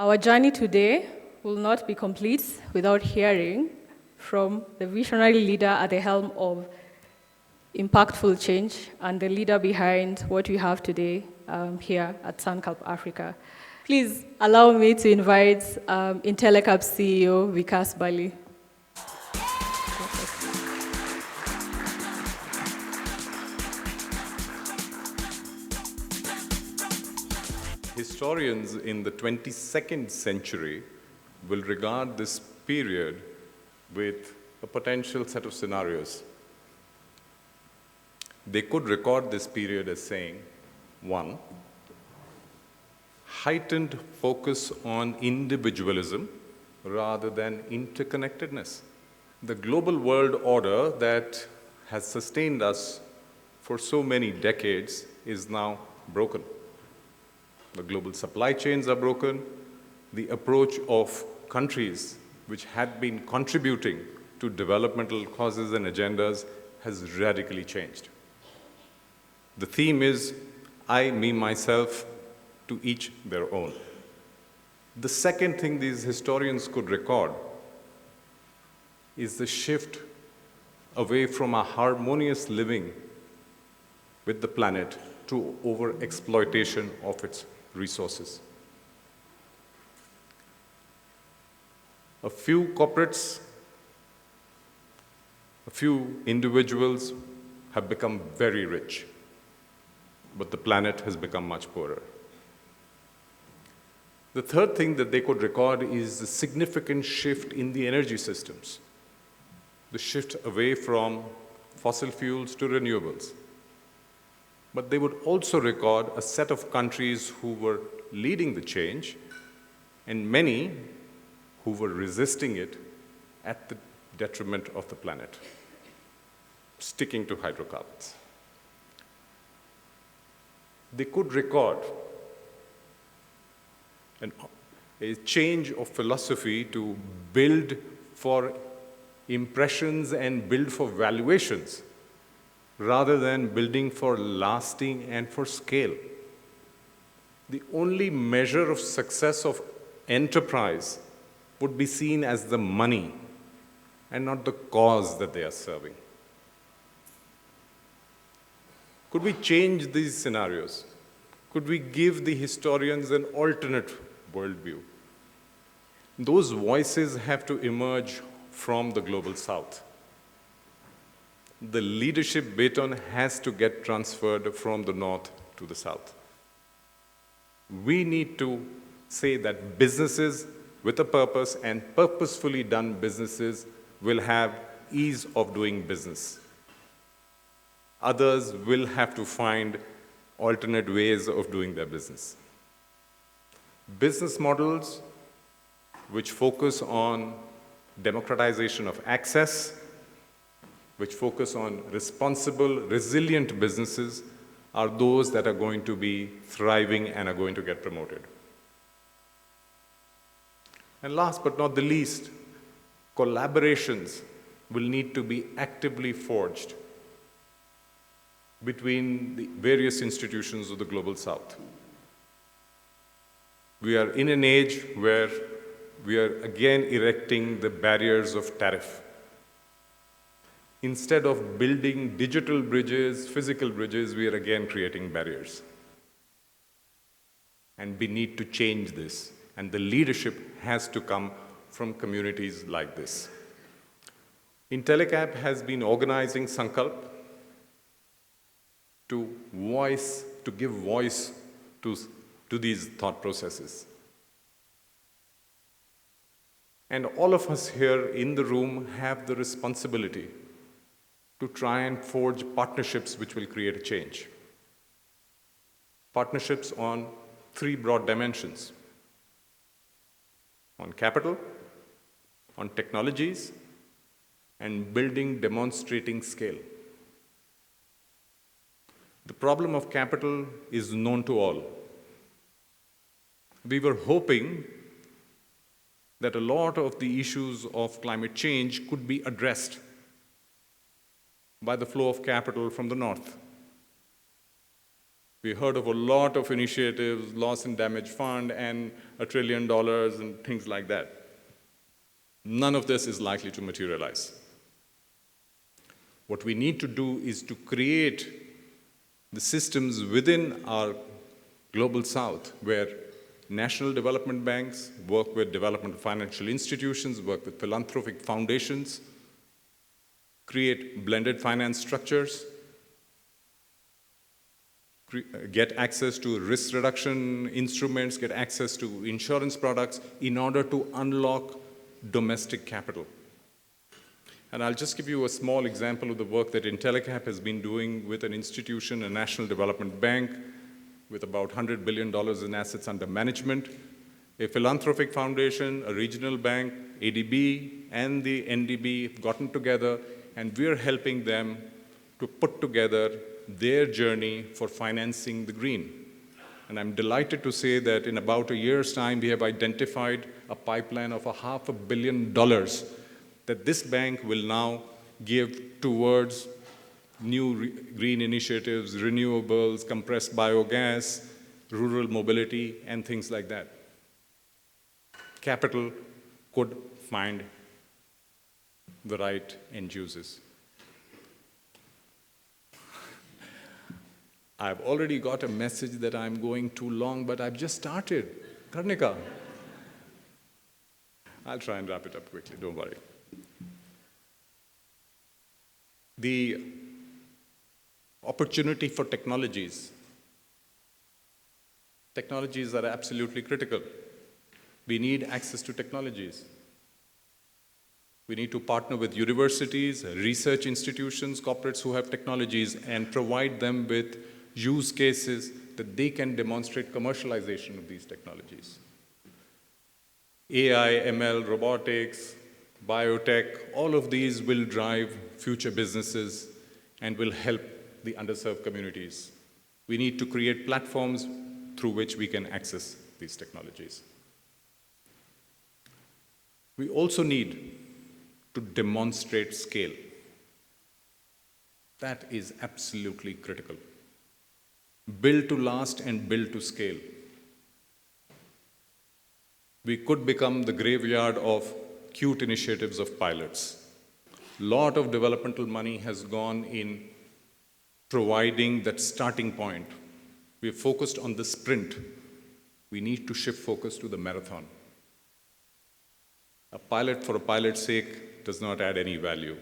Our journey today will not be complete without hearing from the visionary leader at the helm of impactful change and the leader behind what we have today here at Sankalp Africa. Please allow me to invite Intellecap's CEO, Vikas Bali. Historians in the 22nd century will regard this period with a potential set of scenarios. They could record this period as saying, 1, heightened focus on individualism rather than interconnectedness. The global world order that has sustained us for so many decades is now broken. The global supply chains are broken. The approach of countries which had been contributing to developmental causes and agendas has radically changed. The theme is, I, me, myself, to each their own. The second thing these historians could record is the shift away from a harmonious living with the planet to over-exploitation of its resources. A few corporates, a few individuals have become very rich, but the planet has become much poorer. The third thing that they could record is the significant shift in the energy systems, the shift away from fossil fuels to renewables. But they would also record a set of countries who were leading the change and many who were resisting it at the detriment of the planet, sticking to hydrocarbons. They could record a change of philosophy to build for impressions and build for valuations, rather than building for lasting and for scale. The only measure of success of enterprise would be seen as the money and not the cause that they are serving. Could we change these scenarios? Could we give the historians an alternate worldview? Those voices have to emerge from the global south. The leadership baton has to get transferred from the north to the south. We need to say that businesses with a purpose and purposefully done businesses will have ease of doing business. Others will have to find alternate ways of doing their business. Business models which focus on democratization of access, which focus on responsible, resilient businesses, are those that are going to be thriving and are going to get promoted. And last but not the least, collaborations will need to be actively forged between the various institutions of the Global South. We are in an age where we are again erecting the barriers of tariff. Instead of building digital bridges, physical bridges, we are again creating barriers. And we need to change this. And the leadership has to come from communities like this. Intellecap has been organizing Sankalp to give voice to these thought processes. And all of us here in the room have the responsibility to try and forge partnerships which will create a change. Partnerships on 3 broad dimensions: on capital, on technologies, and building demonstrating scale. The problem of capital is known to all. We were hoping that a lot of the issues of climate change could be addressed by the flow of capital from the north. We heard of a lot of initiatives, loss and damage fund, and $1 trillion and things like that. None of this is likely to materialize. What we need to do is to create the systems within our global south where national development banks work with development financial institutions, work with philanthropic foundations, create blended finance structures, get access to risk reduction instruments, get access to insurance products in order to unlock domestic capital. And I'll just give you a small example of the work that Intellicap has been doing with an institution, a national development bank, with about $100 billion in assets under management, a philanthropic foundation, a regional bank, ADB, and the NDB have gotten together, and we're helping them to put together their journey for financing the green. And I'm delighted to say that in about a year's time, we have identified a pipeline of $500 million that this bank will now give towards new green initiatives, renewables, compressed biogas, rural mobility, and things like that. Capital could find the right end users. I've already got a message that I'm going too long, but I've just started. Karnika. I'll try and wrap it up quickly, don't worry. The opportunity for technologies. Technologies are absolutely critical. We need access to technologies. We need to partner with universities, research institutions, corporates who have technologies, and provide them with use cases that they can demonstrate commercialization of these technologies. AI, ML, robotics, biotech, all of these will drive future businesses and will help the underserved communities. We need to create platforms through which we can access these technologies. We also need to demonstrate scale. That is absolutely critical. Build to last and build to scale. We could become the graveyard of cute initiatives of pilots. A lot of developmental money has gone in providing that starting point. We are focused on the sprint. We need to shift focus to the marathon. A pilot for a pilot's sake does not add any value.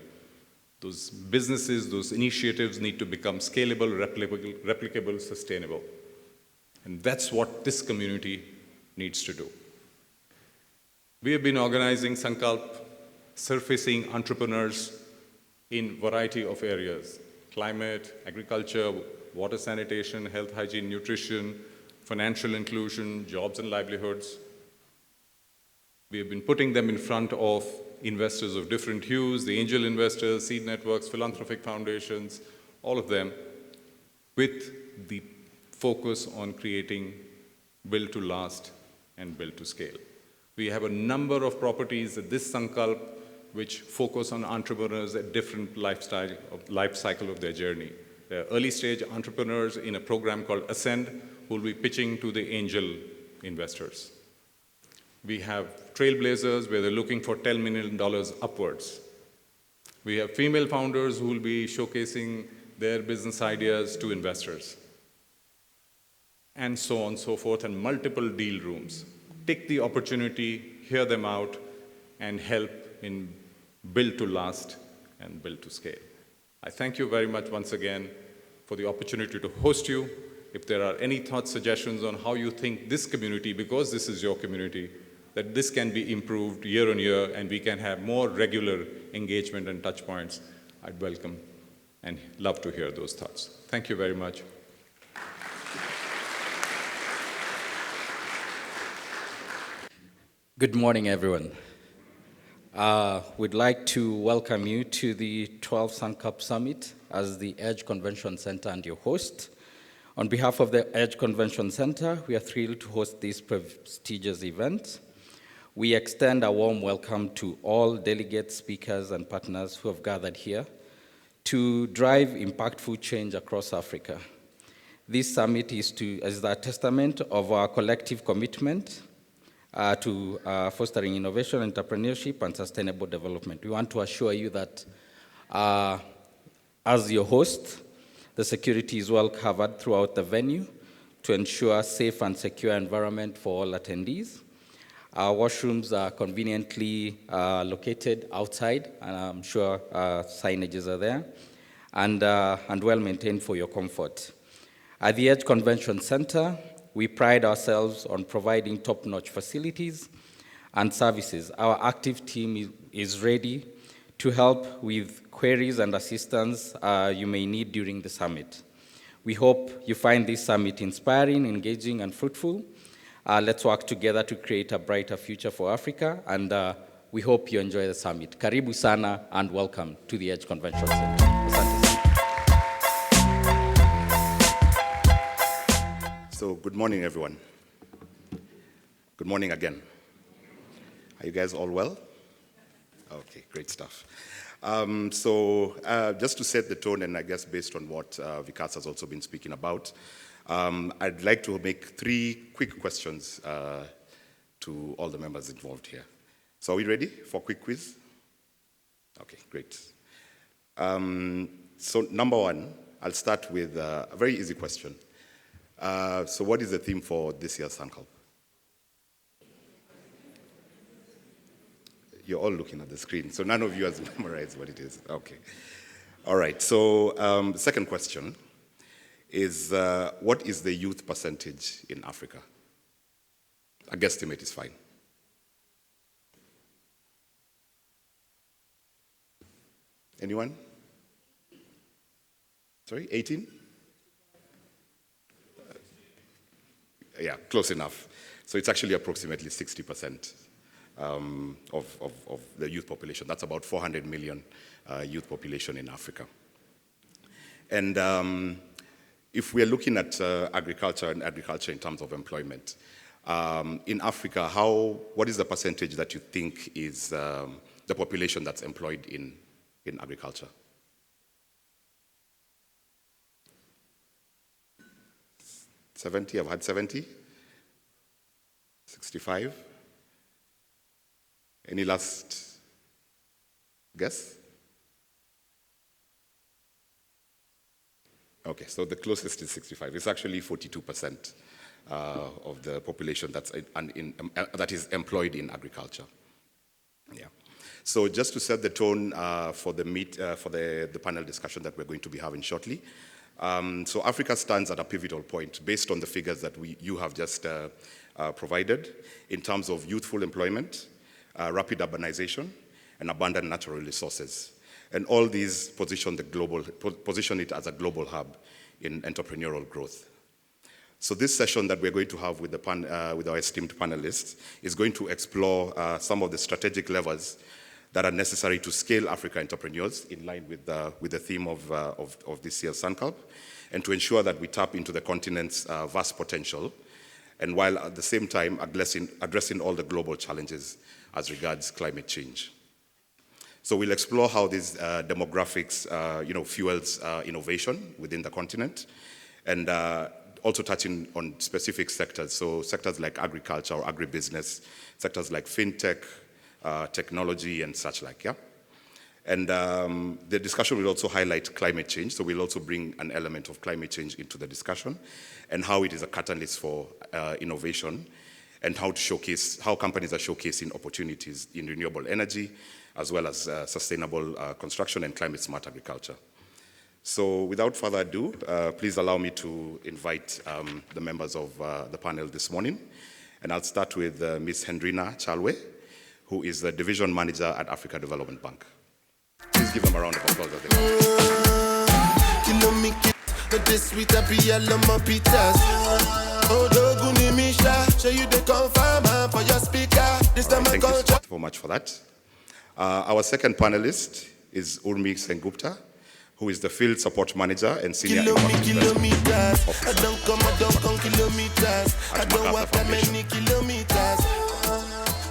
Those businesses, those initiatives need to become scalable, replicable, sustainable. And that's what this community needs to do. We have been organizing Sankalp, surfacing entrepreneurs in a variety of areas: climate, agriculture, water sanitation, health, hygiene, nutrition, financial inclusion, jobs and livelihoods. We have been putting them in front of investors of different hues, the angel investors, seed networks, philanthropic foundations, all of them, with the focus on creating build to last and build to scale. We have a number of properties at this Sankalp which focus on entrepreneurs at different life cycle of their journey. There are early stage entrepreneurs in a program called Ascend who will be pitching to the angel investors. We have trailblazers where they're looking for $10 million upwards. We have female founders who will be showcasing their business ideas to investors. And so on and so forth, and multiple deal rooms. Take the opportunity, hear them out, and help in build to last and build to scale. I thank you very much once again for the opportunity to host you. If there are any thoughts, suggestions on how you think this community, because this is your community, that this can be improved year on year and we can have more regular engagement and touch points, I'd welcome and love to hear those thoughts. Thank you very much. Good morning, everyone. We'd like to welcome you to the 12th Sankalp Summit as the EDGE Convention Center and your host. On behalf of the EDGE Convention Center, we are thrilled to host this prestigious event. We extend a warm welcome to all delegates, speakers, and partners who have gathered here to drive impactful change across Africa. This summit is a testament of our collective commitment to fostering innovation, entrepreneurship, and sustainable development. We want to assure you that as your host, the security is well covered throughout the venue to ensure safe and secure environment for all attendees. Our washrooms are conveniently located outside, and I'm sure signages are there, and well maintained for your comfort. At the Edge Convention Center, we pride ourselves on providing top-notch facilities and services. Our active team is ready to help with queries and assistance you may need during the summit. We hope you find this summit inspiring, engaging, and fruitful. Let's work together to create a brighter future for Africa, and we hope you enjoy the summit. Karibu sana, and welcome to the Edge Convention Center. Asante. So good morning, everyone. Good morning again. Are you guys all well? Okay, great stuff. Just to set the tone, and I guess based on what Vikas has also been speaking about, I'd like to make 3 quick questions to all the members involved here. So are we ready for a quick quiz? Okay, great. So number 1, I'll start with a very easy question. So what is the theme for this year's Sankalp? You're all looking at the screen, so none of you has memorized what it is. Okay. All right, so the second question is, what is the youth percentage in Africa? A guesstimate is fine. Anyone? Sorry, 18? Yeah, close enough. So it's actually approximately 60%. Of the youth population. That's about 400 million youth population in Africa. And if we're looking at agriculture in terms of employment, in Africa, what is the percentage that you think is the population that's employed in agriculture? $70, I've had 70. 65. Any last guess? Okay, so the closest is 65. It's actually 42% of the population that is employed in agriculture. Yeah. So just to set the tone for the panel discussion that we're going to be having shortly. So Africa stands at a pivotal point based on the figures that you have just provided in terms of youthful employment, rapid urbanization, and abundant natural resources. And all these position it as a global hub in entrepreneurial growth. So this session that we're going to have with our esteemed panelists is going to explore some of the strategic levers that are necessary to scale Africa entrepreneurs in line with the theme of this year's Sankalp, and to ensure that we tap into the continent's vast potential, and while at the same time addressing all the global challenges as regards climate change. So we'll explore how these demographics fuels innovation within the continent, and also touching on specific sectors, so sectors like agriculture or agribusiness, sectors like fintech, technology, and such like, yeah? And the discussion will also highlight climate change, so we'll also bring an element of climate change into the discussion, and how it is a catalyst for innovation, and how companies are showcasing opportunities in renewable energy, as well as sustainable construction and climate-smart agriculture. So without further ado, please allow me to invite the members of the panel this morning. And I'll start with Ms. Hendrina Chalwe, who is the Division Manager at Africa Development Bank. Please give them a round of applause as they Thank you so much for that. Our second panelist is Urmi Sengupta, who is the Field Support Manager and Senior Kilometers. I don't come kilometers. I don't walk that many kilometers.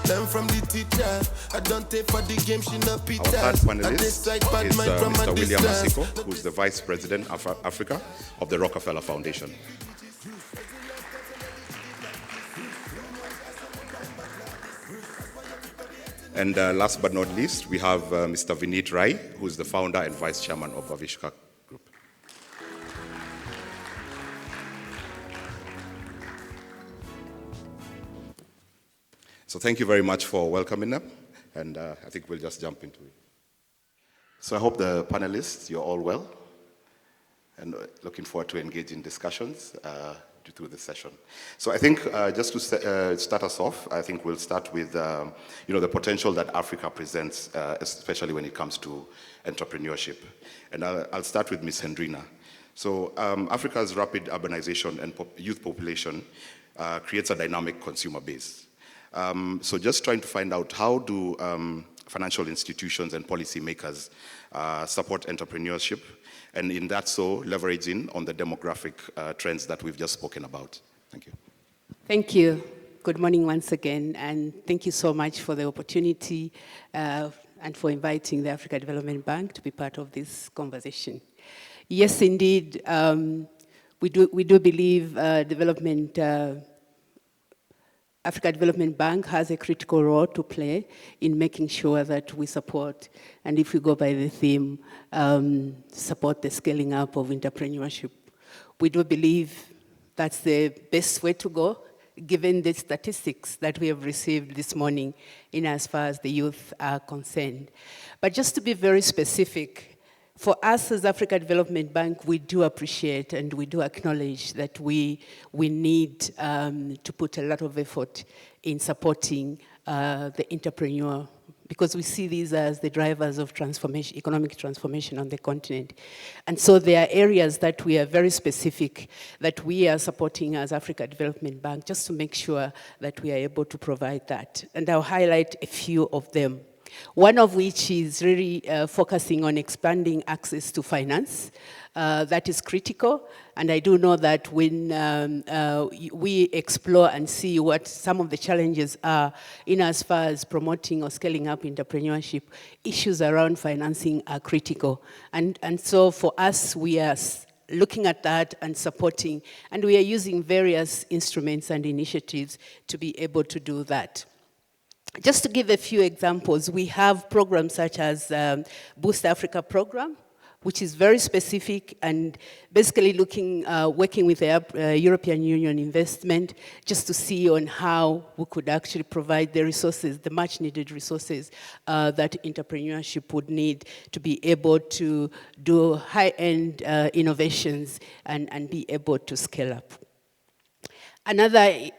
learn from the teacher. I don't take for the game, she not pita. Our third panelist is Mr. William Masiko, who is the Vice President of Africa of the Rockefeller Foundation. And last but not least, we have Mr. Vineet Rai, who is the founder and vice chairman of Avishka Group. So thank you very much for welcoming them, and I think we'll just jump into it. So I hope the panelists, you're all well, and looking forward to engage in discussions through the session. So I think just to start us off, I think we'll start with the potential that Africa presents, especially when it comes to entrepreneurship. And I'll start with Ms. Hendrina. So Africa's rapid urbanization and youth population creates a dynamic consumer base. So just trying to find out, how do financial institutions and policymakers support entrepreneurship, and in that so leveraging on the demographic trends that we've just spoken about? Thank you. Thank you. Good morning once again, and thank you so much for the opportunity and for inviting the Africa Development Bank to be part of this conversation. Yes, indeed, we do believe Africa Development Bank has a critical role to play in making sure that we support, and if we go by the theme, support the scaling up of entrepreneurship. We do believe that's the best way to go, given the statistics that we have received this morning in as far as the youth are concerned. But just to be very specific, for us as Africa Development Bank, we do appreciate and we do acknowledge that we need to put a lot of effort in supporting the entrepreneur, because we see these as the drivers of transformation, economic transformation on the continent. And so there are areas that we are very specific that we are supporting as Africa Development Bank, just to make sure that we are able to provide that. And I'll highlight a few of them. One of which is really focusing on expanding access to finance. That is critical, and I do know that when we explore and see what some of the challenges are in as far as promoting or scaling up entrepreneurship, issues around financing are critical. And so for us, we are looking at that and supporting, and we are using various instruments and initiatives to be able to do that. Just to give a few examples, we have programs such as Boost Africa program, which is very specific and basically working with the European Union investment, just to see on how we could actually provide the resources, the much needed resources that entrepreneurship would need to be able to do high-end innovations and be able to scale up. Another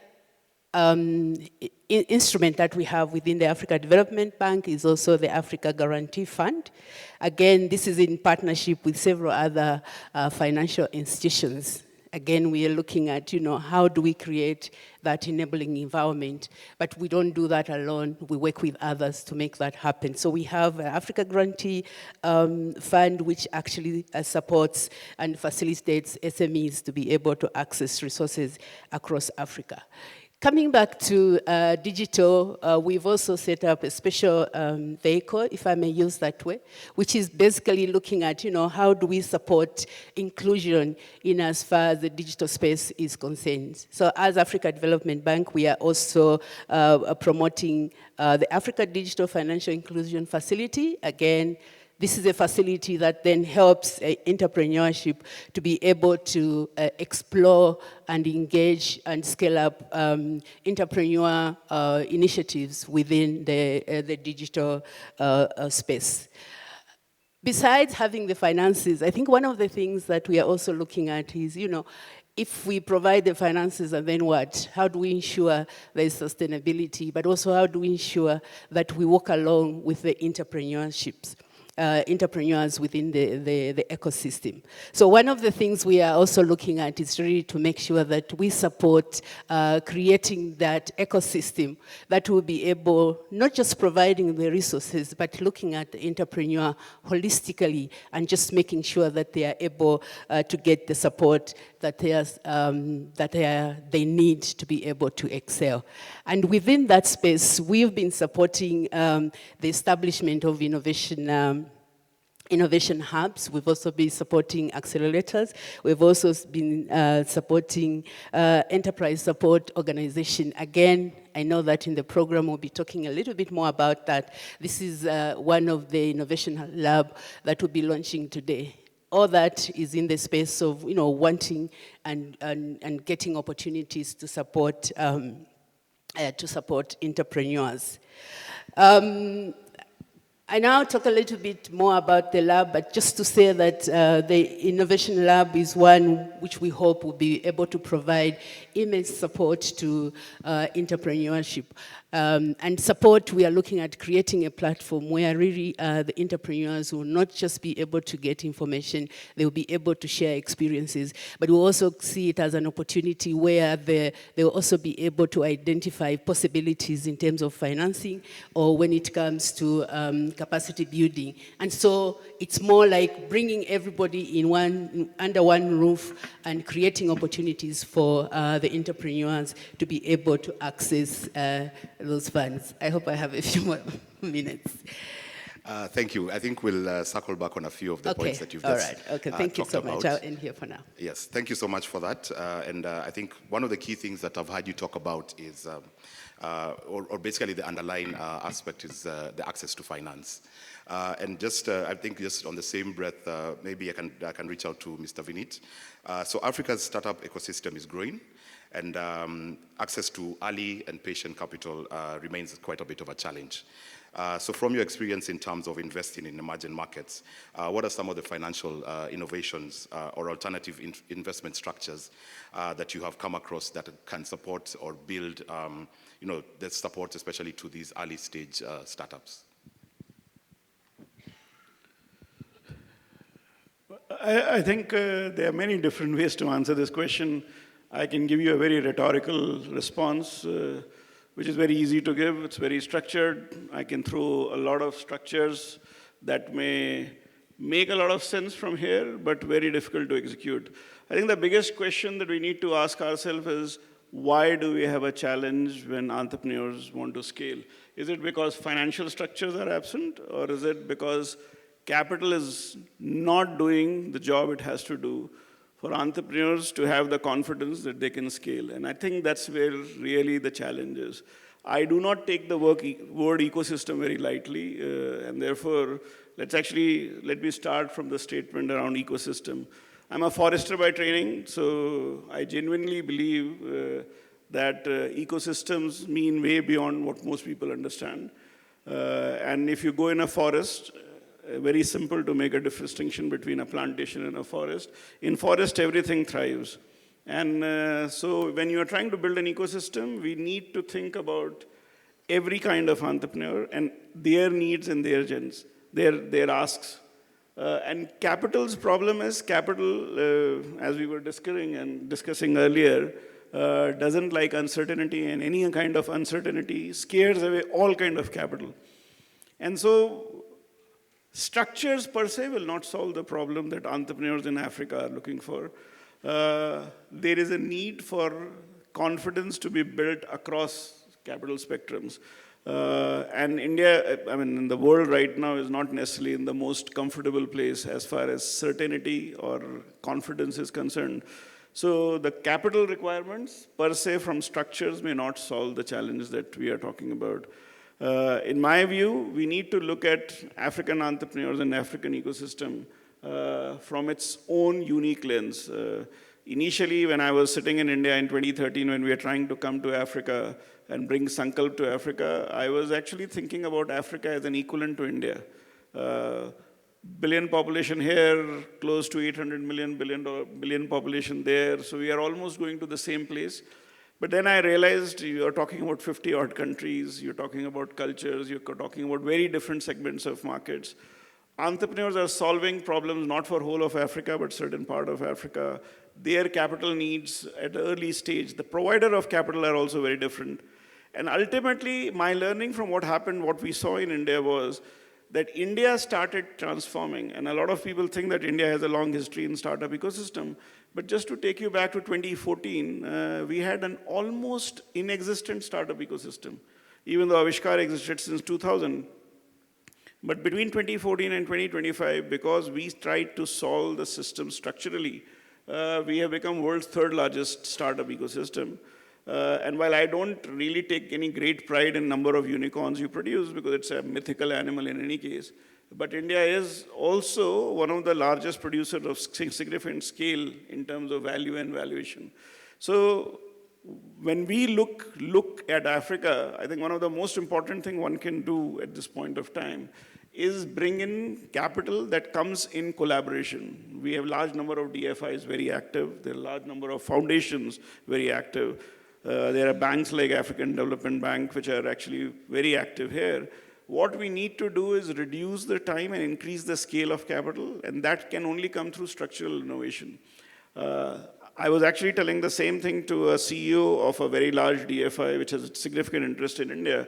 instrument that we have within the Africa Development Bank is also the Africa Guarantee Fund. Again, this is in partnership with several other financial institutions. Again, we are looking at, how do we create that enabling environment, but we don't do that alone. We work with others to make that happen. So we have Africa Guarantee Fund, which actually supports and facilitates SMEs to be able to access resources across Africa. Coming back to digital, we've also set up a special vehicle, if I may use that way, which is basically looking at, how do we support inclusion in as far as the digital space is concerned. So as Africa Development Bank, we are also promoting the Africa Digital Financial Inclusion Facility. Again, this is a facility that then helps entrepreneurship to be able to explore and engage and scale up entrepreneur initiatives within the digital space. Besides having the finances, I think one of the things that we are also looking at is, if we provide the finances, and then what? How do we ensure there is sustainability, but also how do we ensure that we walk along with the entrepreneurships? entrepreneurs within the ecosystem. So one of the things we are also looking at is really to make sure that we support creating that ecosystem that will be able, not just providing the resources, but looking at the entrepreneur holistically and just making sure that they are able to get the support that they need to be able to excel. And within that space, we've been supporting the establishment of innovation hubs. We've also been supporting accelerators. We've also been supporting enterprise support organization. Again, I know that in the program we'll be talking a little bit more about that. This is one of the innovation lab that we'll be launching today. All that is in the space of wanting and getting opportunities to support entrepreneurs. I now talk a little bit more about the lab, but just to say that the Innovation Lab is one which we hope will be able to provide immense support to entrepreneurship. And support, we are looking at creating a platform where really the entrepreneurs will not just be able to get information, they will be able to share experiences, but we'll also see it as an opportunity where they will also be able to identify possibilities in terms of financing or when it comes to capacity building. And so it's more like bringing everybody under one roof and creating opportunities for the entrepreneurs to be able to access those funds. I hope I have a few more minutes. Thank you. I think we'll circle back on a few of the points that you've just all right. Okay, thank you so much. I'll end here for now. Yes, thank you so much for that. And I think one of the key things that I've heard you talk about is, or basically the underlying aspect is the access to finance. And just, I think just on the same breath, maybe I can reach out to Mr. Vinit. So Africa's startup ecosystem is growing, and access to early and patient capital remains quite a bit of a challenge. So from your experience in terms of investing in emerging markets, what are some of the financial innovations or alternative investment structures that you have come across that can support or build the support especially to these early stage startups? I think there are many different ways to answer this question. I can give you a very rhetorical response, which is very easy to give. It's very structured. I can throw a lot of structures that may make a lot of sense from here, but very difficult to execute. I think the biggest question that we need to ask ourselves is, why do we have a challenge when entrepreneurs want to scale? Is it because financial structures are absent, or is it because capital is not doing the job it has to do for entrepreneurs to have the confidence that they can scale? And I think that's where really the challenge is. I do not take the word ecosystem very lightly, and therefore, let me start from the statement around ecosystem. I'm a forester by training, so I genuinely believe that ecosystems mean way beyond what most people understand. And if you go in a forest, very simple to make a distinction between a plantation and a forest. In forest, everything thrives. And so when you're trying to build an ecosystem, we need to think about every kind of entrepreneur and their needs and their asks. And capital's problem is capital, as we were discussing earlier, doesn't like uncertainty, and any kind of uncertainty scares away all kind of capital. And so structures per se will not solve the problem that entrepreneurs in Africa are looking for. There is a need for confidence to be built across capital spectrums. And India, in the world right now is not necessarily in the most comfortable place as far as certainty or confidence is concerned. So the capital requirements per se from structures may not solve the challenges that we are talking about. In my view, we need to look at African entrepreneurs and African ecosystem from its own unique lens. Initially, when I was sitting in India in 2013, when we were trying to come to Africa and bring Sankalp to Africa, I was actually thinking about Africa as an equivalent to India. Billion population here, close to 800 billion population there, so we are almost going to the same place. But then I realized you're talking about 50 odd countries, you're talking about cultures, you're talking about very different segments of markets. entrepreneurs are solving problems not for whole of Africa, but certain part of Africa. Their capital needs at the early stage, the provider of capital are also very different. And ultimately, my learning from what happened, what we saw in India was that India started transforming. And a lot of people think that India has a long history in startup ecosystem. But just to take you back to 2014, we had an almost inexistent startup ecosystem, even though Avishkar existed since 2000. But between 2014 and 2025, because we tried to solve the system structurally, we have become world's third largest startup ecosystem. And while I don't really take any great pride in number of unicorns you produce, because it's a mythical animal in any case, but India is also one of the largest producers of significant scale in terms of value and valuation. So when we look at Africa, I think one of the most important thing one can do at this point of time is bring in capital that comes in collaboration. We have a large number of DFIs very active. There are a large number of foundations very active. There are banks like African Development Bank, which are actually very active here. What we need to do is reduce the time and increase the scale of capital, and that can only come through structural innovation. I was actually telling the same thing to a CEO of a very large DFI, which has significant interest in India,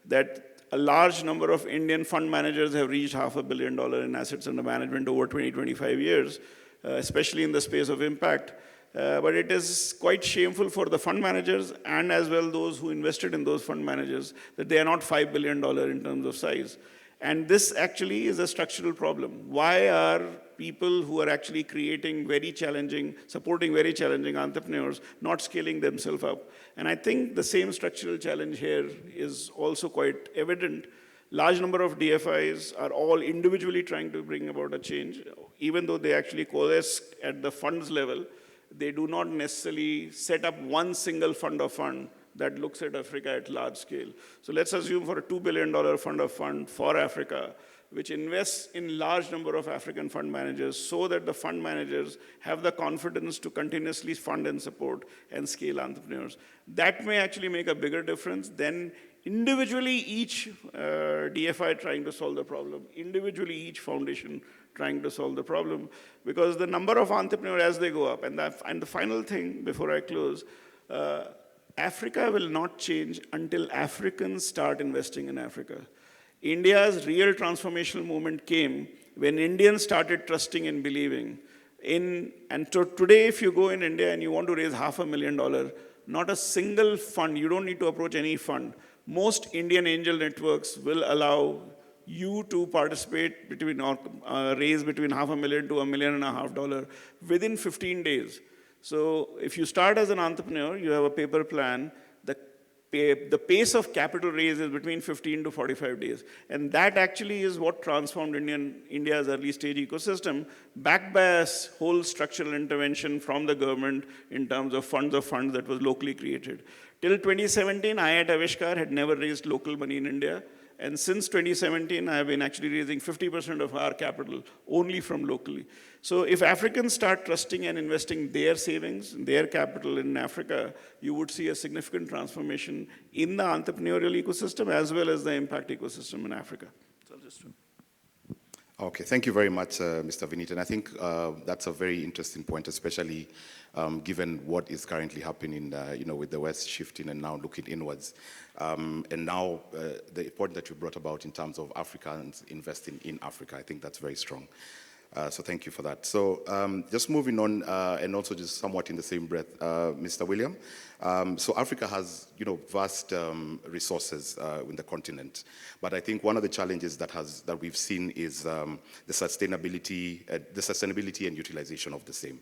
that a large number of Indian fund managers have reached $500 million in assets under management over 20-25 years, especially in the space of impact. But it is quite shameful for the fund managers and as well those who invested in those fund managers that they are not $5 billion in terms of size. And this actually is a structural problem. Why are people who are actually creating very challenging, supporting very challenging entrepreneurs not scaling themselves up? And I think the same structural challenge here is also quite evident. Large number of DFIs are all individually trying to bring about a change. Even though they actually coalesce at the funds level, they do not necessarily set up one single fund of fund that looks at Africa at large scale. So let's assume for a $2 billion fund of fund for Africa, which invests in large number of African fund managers so that the fund managers have the confidence to continuously fund and support and scale entrepreneurs. That may actually make a bigger difference than individually each DFI trying to solve the problem, individually each foundation trying to solve the problem, because the number of entrepreneurs as they go up, and the final thing before I close, Africa will not change until Africans start investing in Africa. India's real transformational moment came when Indians started trusting and believing. And today, if you go in India and you want to raise $500,000, not a single fund, you don't need to approach any fund. Most Indian angel networks will allow you to participate between or raise between $500,000 to $1.5 million within 15 days. So if you start as an entrepreneur, you have a paper plan, the pace of capital raise is between 15 to 45 days. And that actually is what transformed India's early stage ecosystem, backed by a whole structural intervention from the government in terms of funds that was locally created. Till 2017, I at Avishkar had never raised local money in India. And since 2017, I have been actually raising 50% of our capital only from locally. So if Africans start trusting and investing their savings, their capital in Africa, you would see a significant transformation in the entrepreneurial ecosystem as well as the impact ecosystem in Africa. So I'll just... Okay, thank you very much, Mr. Vinit. And I think that's a very interesting point, especially given what is currently happening, with the West shifting and now looking inwards. And now the point that you brought about in terms of Africans investing in Africa, I think that's very strong. So thank you for that. So just moving on, and also just somewhat in the same breath, Mr. William. So Africa has, vast resources in the continent, but I think one of the challenges that we've seen is the sustainability and utilization of the same.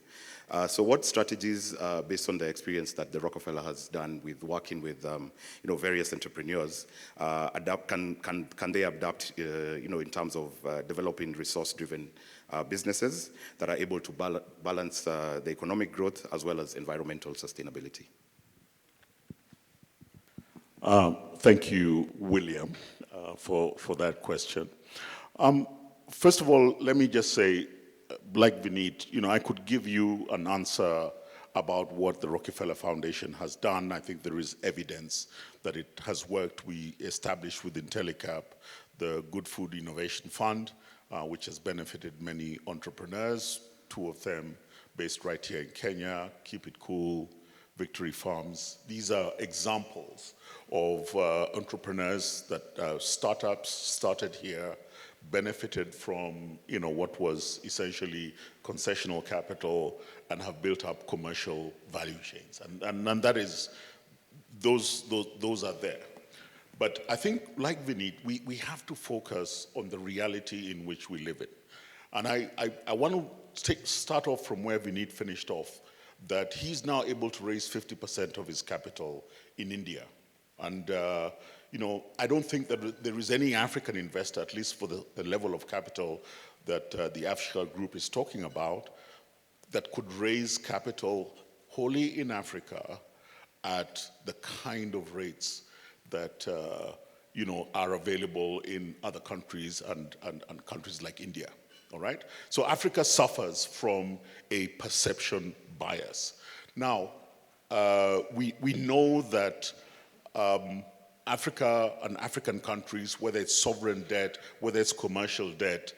So what strategies, based on the experience that the Rockefeller has done with working with, various entrepreneurs, can they adapt, in terms of developing resource-driven businesses that are able to balance the economic growth as well as environmental sustainability? Thank you, William, for that question. First of all, let me just say, like Vinit, I could give you an answer about what the Rockefeller Foundation has done. I think there is evidence that it has worked. We established with Intellicap the Good Food Innovation Fund, which has benefited many entrepreneurs, 2 of them based right here in Kenya, Keep It Cool, Victory Farms. These are examples of entrepreneurs that startups started here, benefited from what was essentially concessional capital, and have built up commercial value chains. And that is, those are there. But I think, like Vineet, we have to focus on the reality in which we live in. And I want to start off from where Vineet finished off, that he's now able to raise 50% of his capital in India. And I don't think that there is any African investor, at least for the level of capital that the Africa Group is talking about, that could raise capital wholly in Africa at the kind of rates that are available in other countries and countries like India. All right? So Africa suffers from a perception bias. Now, we know that Africa and African countries, whether it's sovereign debt, whether it's commercial debt,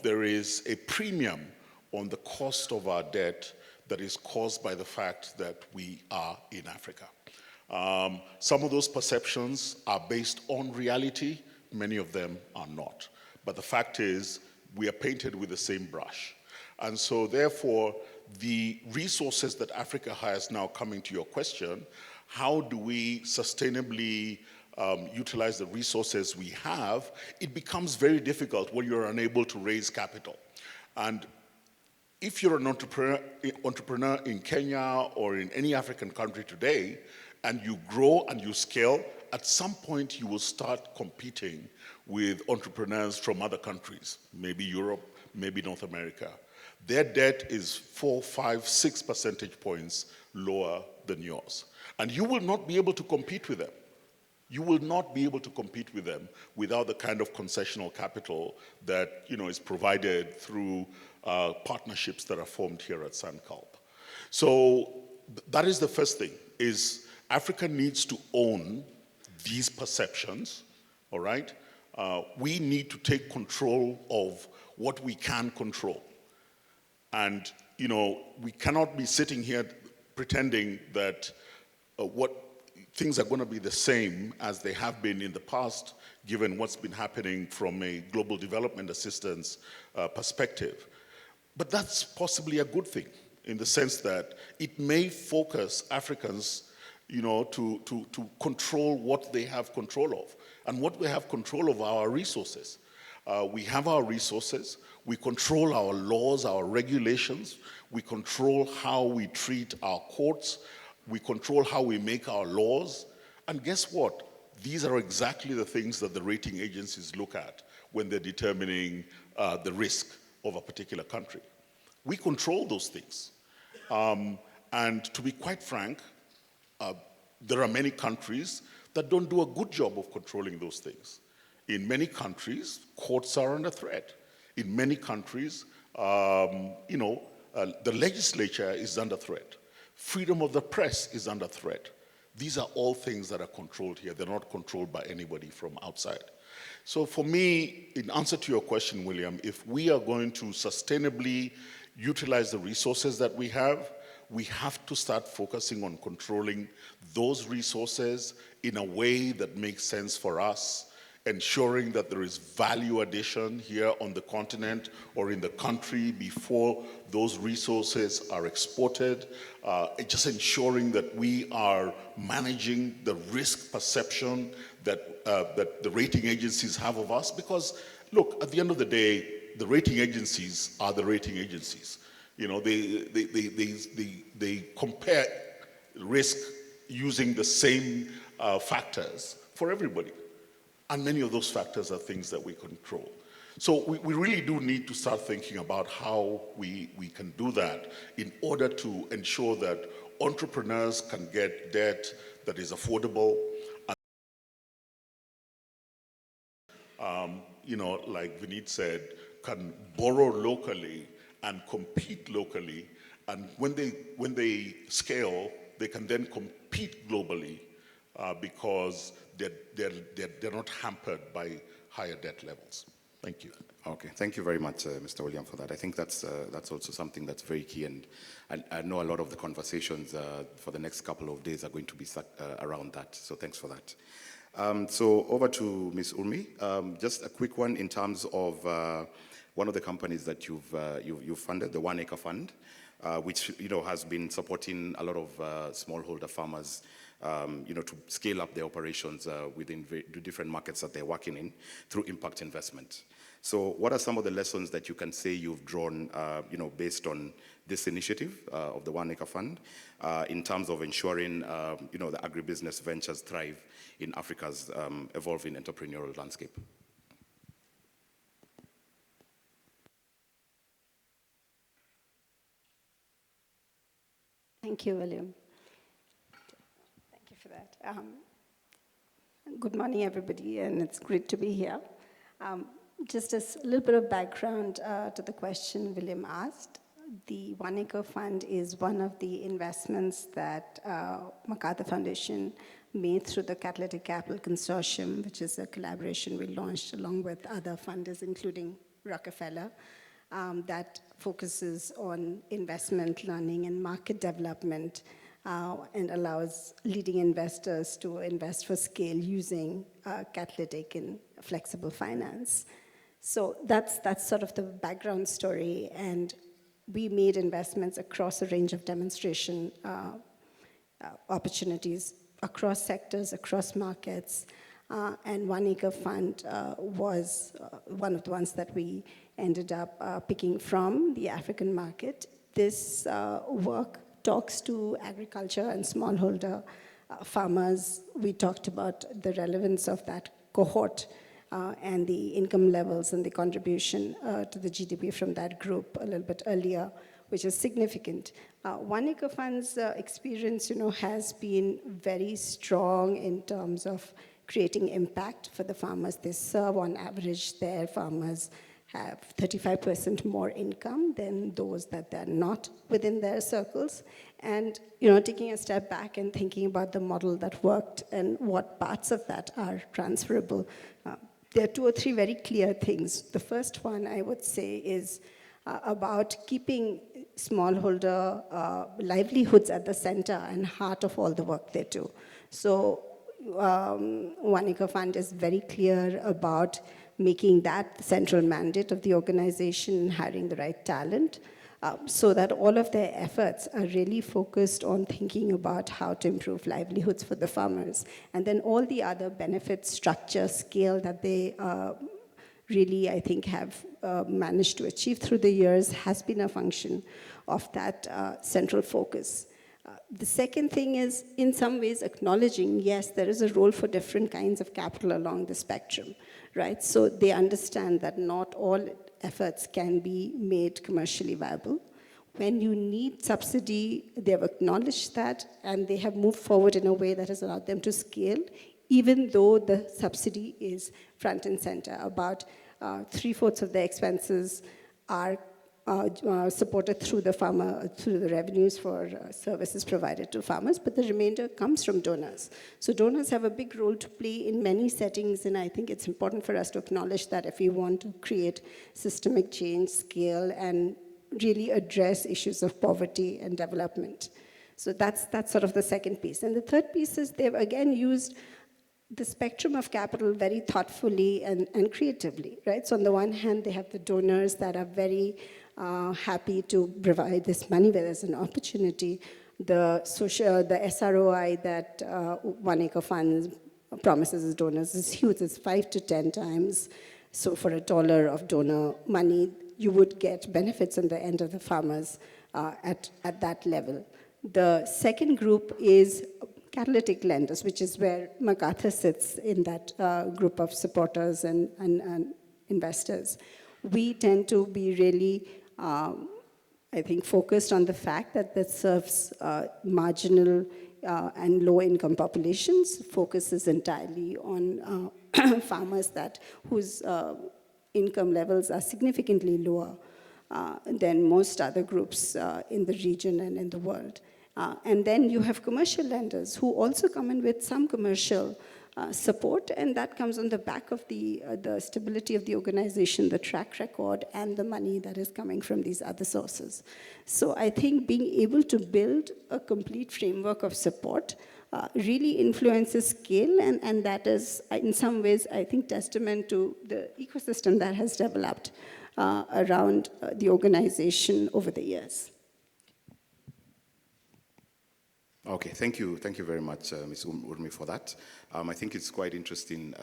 there is a premium on the cost of our debt that is caused by the fact that we are in Africa. Some of those perceptions are based on reality, many of them are not. But the fact is, we are painted with the same brush. And so therefore, the resources that Africa has now, coming to your question, how do we sustainably utilize the resources we have? It becomes very difficult when you're unable to raise capital. And if you're an entrepreneur in Kenya or in any African country today, and you grow and you scale, at some point you will start competing with entrepreneurs from other countries, maybe Europe, maybe North America. Their debt is 4, 5, 6 percentage points lower than yours. And you will not be able to compete with them. You will not be able to compete with them without the kind of concessional capital that is provided through partnerships that are formed here at Sankalp. So that is the first thing, is Africa needs to own these perceptions, all right? We need to take control of what we can control. And, we cannot be sitting here pretending that what things are going to be the same as they have been in the past, given what's been happening from a global development assistance perspective. But that's possibly a good thing, in the sense that it may focus Africans to control what they have control of. And what we have control of are our resources. We have our resources. We control our laws, our regulations. We control how we treat our courts. We control how we make our laws. And guess what? These are exactly the things that the rating agencies look at when they're determining the risk of a particular country. We control those things. And to be quite frank, there are many countries that don't do a good job of controlling those things. In many countries, courts are under threat. In many countries, the legislature is under threat. Freedom of the press is under threat. These are all things that are controlled here. They're not controlled by anybody from outside. So for me, in answer to your question, William, if we are going to sustainably utilize the resources that we have to start focusing on controlling those resources in a way that makes sense for us, ensuring that there is value addition here on the continent or in the country before those resources are exported, just ensuring that we are managing the risk perception that the rating agencies have of us. Because, look, at the end of the day, the rating agencies are the rating agencies. They compare risk using the same factors for everybody. And many of those factors are things that we control. So we really do need to start thinking about how we can do that in order to ensure that entrepreneurs can get debt that is affordable. Like Vineet said, can borrow locally and compete locally. And when they scale, they can then compete globally because they're not hampered by higher debt levels. Thank you. Okay, thank you very much, Mr. William, for that. I think that's also something that's very key, and I know a lot of the conversations for the next couple of days are going to be around that, so thanks for that. So over to Ms. Urmi. Just a quick one in terms of one of the companies that you've funded, the 1 Acre Fund, which has been supporting a lot of smallholder farmers to scale up their operations within the different markets that they're working in through impact investment. So what are some of the lessons that you can say you've drawn, based on this initiative of the 1 Acre Fund in terms of ensuring, the agribusiness ventures thrive in Africa's evolving entrepreneurial landscape? Thank you, William. Thank you for that. Good morning, everybody, and it's great to be here. Just a little bit of background to the question William asked. The 1 Acre Fund is one of the investments that MacArthur Foundation made through the Catalytic Capital Consortium, which is a collaboration we launched along with other funders, including Rockefeller, that focuses on investment, learning, and market development, and allows leading investors to invest for scale using catalytic and flexible finance. So that's sort of the background story, and we made investments across a range of demonstration opportunities across sectors, across markets, and 1 Acre Fund was one of the ones that we ended up picking from the African market. This work talks to agriculture and smallholder farmers. We talked about the relevance of that cohort and the income levels and the contribution to the GDP from that group a little bit earlier, which is significant. 1 Acre Fund's experience, has been very strong in terms of creating impact for the farmers they serve. On average, their farmers have 35% more income than those that are not within their circles. And, taking a step back and thinking about the model that worked and what parts of that are transferable, there are 2 or 3 very clear things. The first one, I would say, is about keeping smallholder livelihoods at the center and heart of all the work they do. So 1 Acre Fund is very clear about making that the central mandate of the organization, hiring the right talent, so that all of their efforts are really focused on thinking about how to improve livelihoods for the farmers. And then all the other benefits, structure, scale that they really, I think, have managed to achieve through the years has been a function of that central focus. The second thing is, in some ways, acknowledging, yes, there is a role for different kinds of capital along the spectrum, right? So they understand that not all efforts can be made commercially viable. When you need subsidy, they have acknowledged that, and they have moved forward in a way that has allowed them to scale, even though the subsidy is front and center. About 3/4 of their expenses are supported through the revenues for services provided to farmers, but the remainder comes from donors. So donors have a big role to play in many settings, and I think it's important for us to acknowledge that if we want to create systemic change, scale, and really address issues of poverty and development. So that's sort of the second piece. And the third piece is they've again used the spectrum of capital very thoughtfully and creatively, right? So on the one hand, they have the donors that are very happy to provide this money where there's an opportunity. The SROI that 1 Acre Fund promises its donors is huge. It's 5 to 10 times. So for $1 of donor money, you would get benefits on the end of the farmers at that level. The second group is catalytic lenders, which is where MacArthur sits in that group of supporters and investors. We tend to be really, I think, focused on the fact that this serves marginal and low-income populations, focuses entirely on farmers whose income levels are significantly lower than most other groups in the region and in the world. And then you have commercial lenders who also come in with some commercial support, and that comes on the back of the stability of the organization, the track record, and the money that is coming from these other sources. So I think being able to build a complete framework of support really influences scale, and that is, in some ways, I think, testament to the ecosystem that has developed around the organization over the years. Okay, thank you very much, Ms. Urmi, for that. I think it's quite interesting,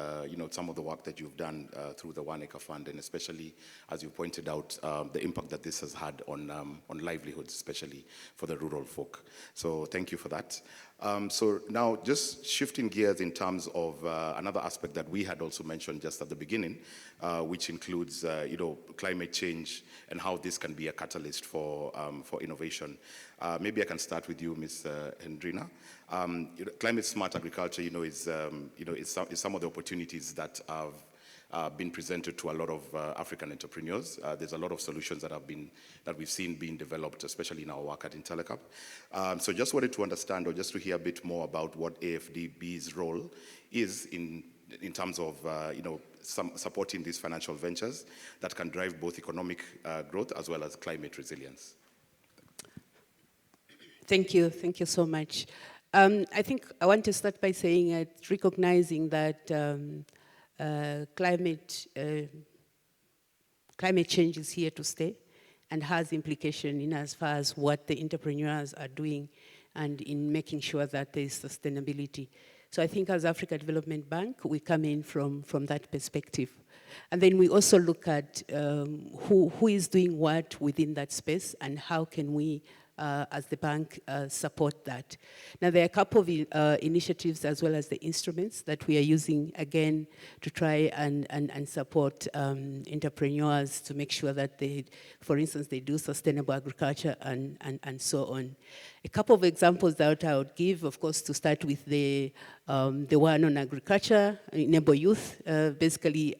some of the work that you've done through the One Acre Fund, and especially, as you pointed out, the impact that this has had on livelihoods, especially for the rural folk. So thank you for that. So now, just shifting gears in terms of another aspect that we had also mentioned just at the beginning, which includes, climate change and how this can be a catalyst for innovation. Maybe I can start with you, Ms. Hendrina. Climate smart agriculture, is some of the opportunities that have been presented to a lot of African entrepreneurs. There's a lot of solutions that we've seen being developed, especially in our work at Intellecap. So just wanted to understand, or just to hear a bit more about what AFDB's role is in terms of supporting these financial ventures that can drive both economic growth as well as climate resilience. Thank you so much. I think I want to start by saying recognizing that climate change is here to stay and has implication in as far as what the entrepreneurs are doing and in making sure that there is sustainability. So I think as Africa Development Bank, we come in from that perspective. And then we also look at who is doing what within that space and how can we as the bank support that. Now there are a couple of initiatives as well as the instruments that we are using again to try and support entrepreneurs to make sure that they, for instance, they do sustainable agriculture and so on. A couple of examples that I would give, of course, to start with the one on agriculture, Enable Youth. Basically,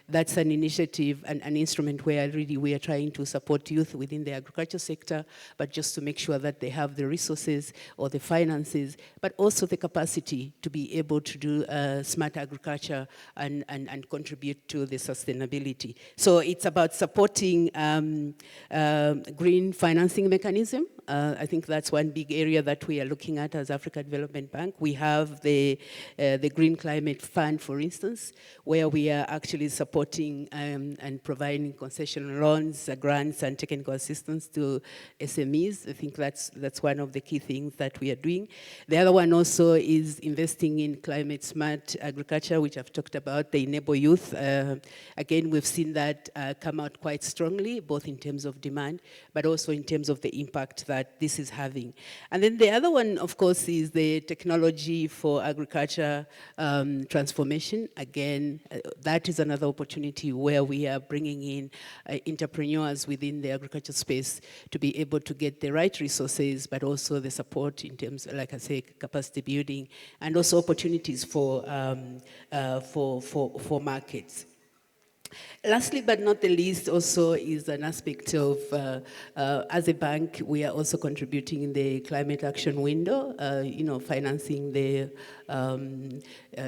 that's an initiative and an instrument where really we are trying to support youth within the agriculture sector, but just to make sure that they have the resources or the finances, but also the capacity to be able to do smart agriculture and contribute to the sustainability. So it's about supporting green financing mechanism. I think that's one big area that we are looking at as Africa Development Bank. We have the Green Climate Fund, for instance, where we are actually supporting and providing concession loans, grants, and technical assistance to SMEs. I think that's one of the key things that we are doing. The other one also is investing in climate smart agriculture, which I've talked about, the Enable Youth. Again, we've seen that come out quite strongly, both in terms of demand, but also in terms of the impact that this is having. And then the other one, of course, is the technology for agriculture transformation. Again, that is another opportunity where we are bringing in entrepreneurs within the agriculture space to be able to get the right resources, but also the support in terms, like I say, capacity building, and also opportunities for markets. Lastly, but not the least, also is an aspect of, as a bank, we are also contributing in the climate action window, financing the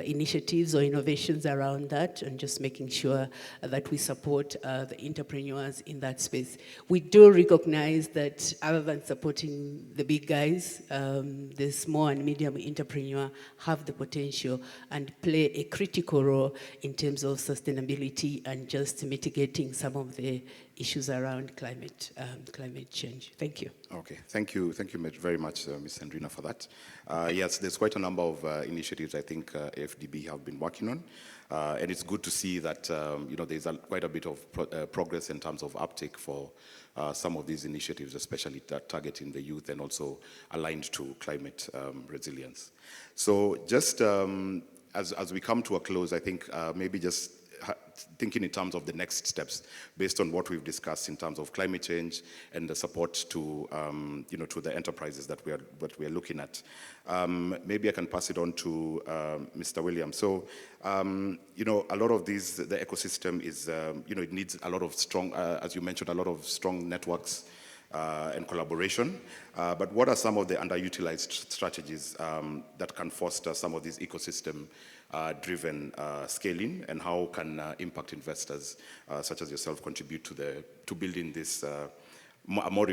initiatives or innovations around that, and just making sure that we support the entrepreneurs in that space. We do recognize that other than supporting the big guys, the small and medium entrepreneur have the potential and play a critical role in terms of sustainability and just mitigating some of the issues around climate change. Thank you. Okay, thank you very much, Ms. Hendrina, for that. Yes, there's quite a number of initiatives I think AFDB have been working on, and it's good to see that there's quite a bit of progress in terms of uptake for some of these initiatives, especially targeting the youth and also aligned to climate resilience. So just as we come to a close, I think maybe just thinking in terms of the next steps based on what we've discussed in terms of climate change and the support to to the enterprises that we are looking at. Maybe I can pass it on to Mr. Williams. So a lot of these, the ecosystem is it needs a lot of strong, as you mentioned, a lot of strong networks and collaboration. But what are some of the underutilized strategies that can foster some of these ecosystem-driven scaling, and how can impact investors such as yourself contribute to building this a more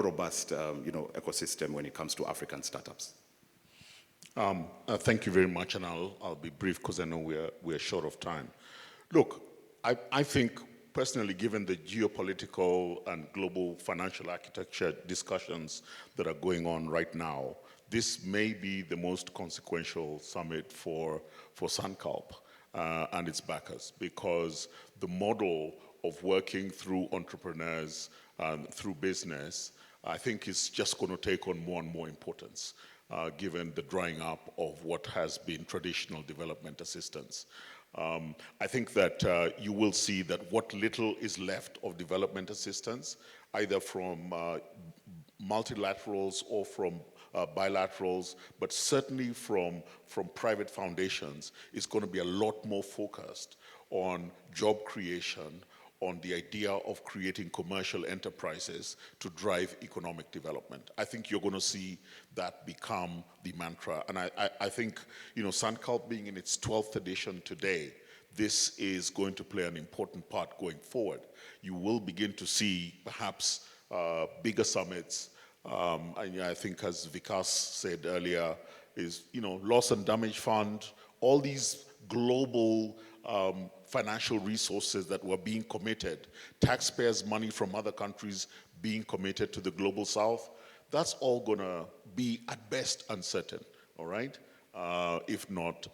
robust ecosystem when it comes to African startups? Thank you very much, and I'll be brief because I know we're short of time. Look, I think personally, given the geopolitical and global financial architecture discussions that are going on right now, this may be the most consequential summit for Sankalp and its backers, because the model of working through entrepreneurs, through business, I think is just going to take on more and more importance, given the drying up of what has been traditional development assistance. I think that you will see that what little is left of development assistance, either from multilaterals or from bilaterals, but certainly from private foundations, is going to be a lot more focused on job creation, on the idea of creating commercial enterprises to drive economic development. I think you're going to see that become the mantra. And I think, Sankalp being in its 12th edition today, this is going to play an important part going forward. You will begin to see perhaps bigger summits. I think, as Vikas said earlier, is, loss and damage fund, all these global financial resources that were being committed, taxpayers' money from other countries being committed to the global south, that's all going to be at best uncertain, all right? If not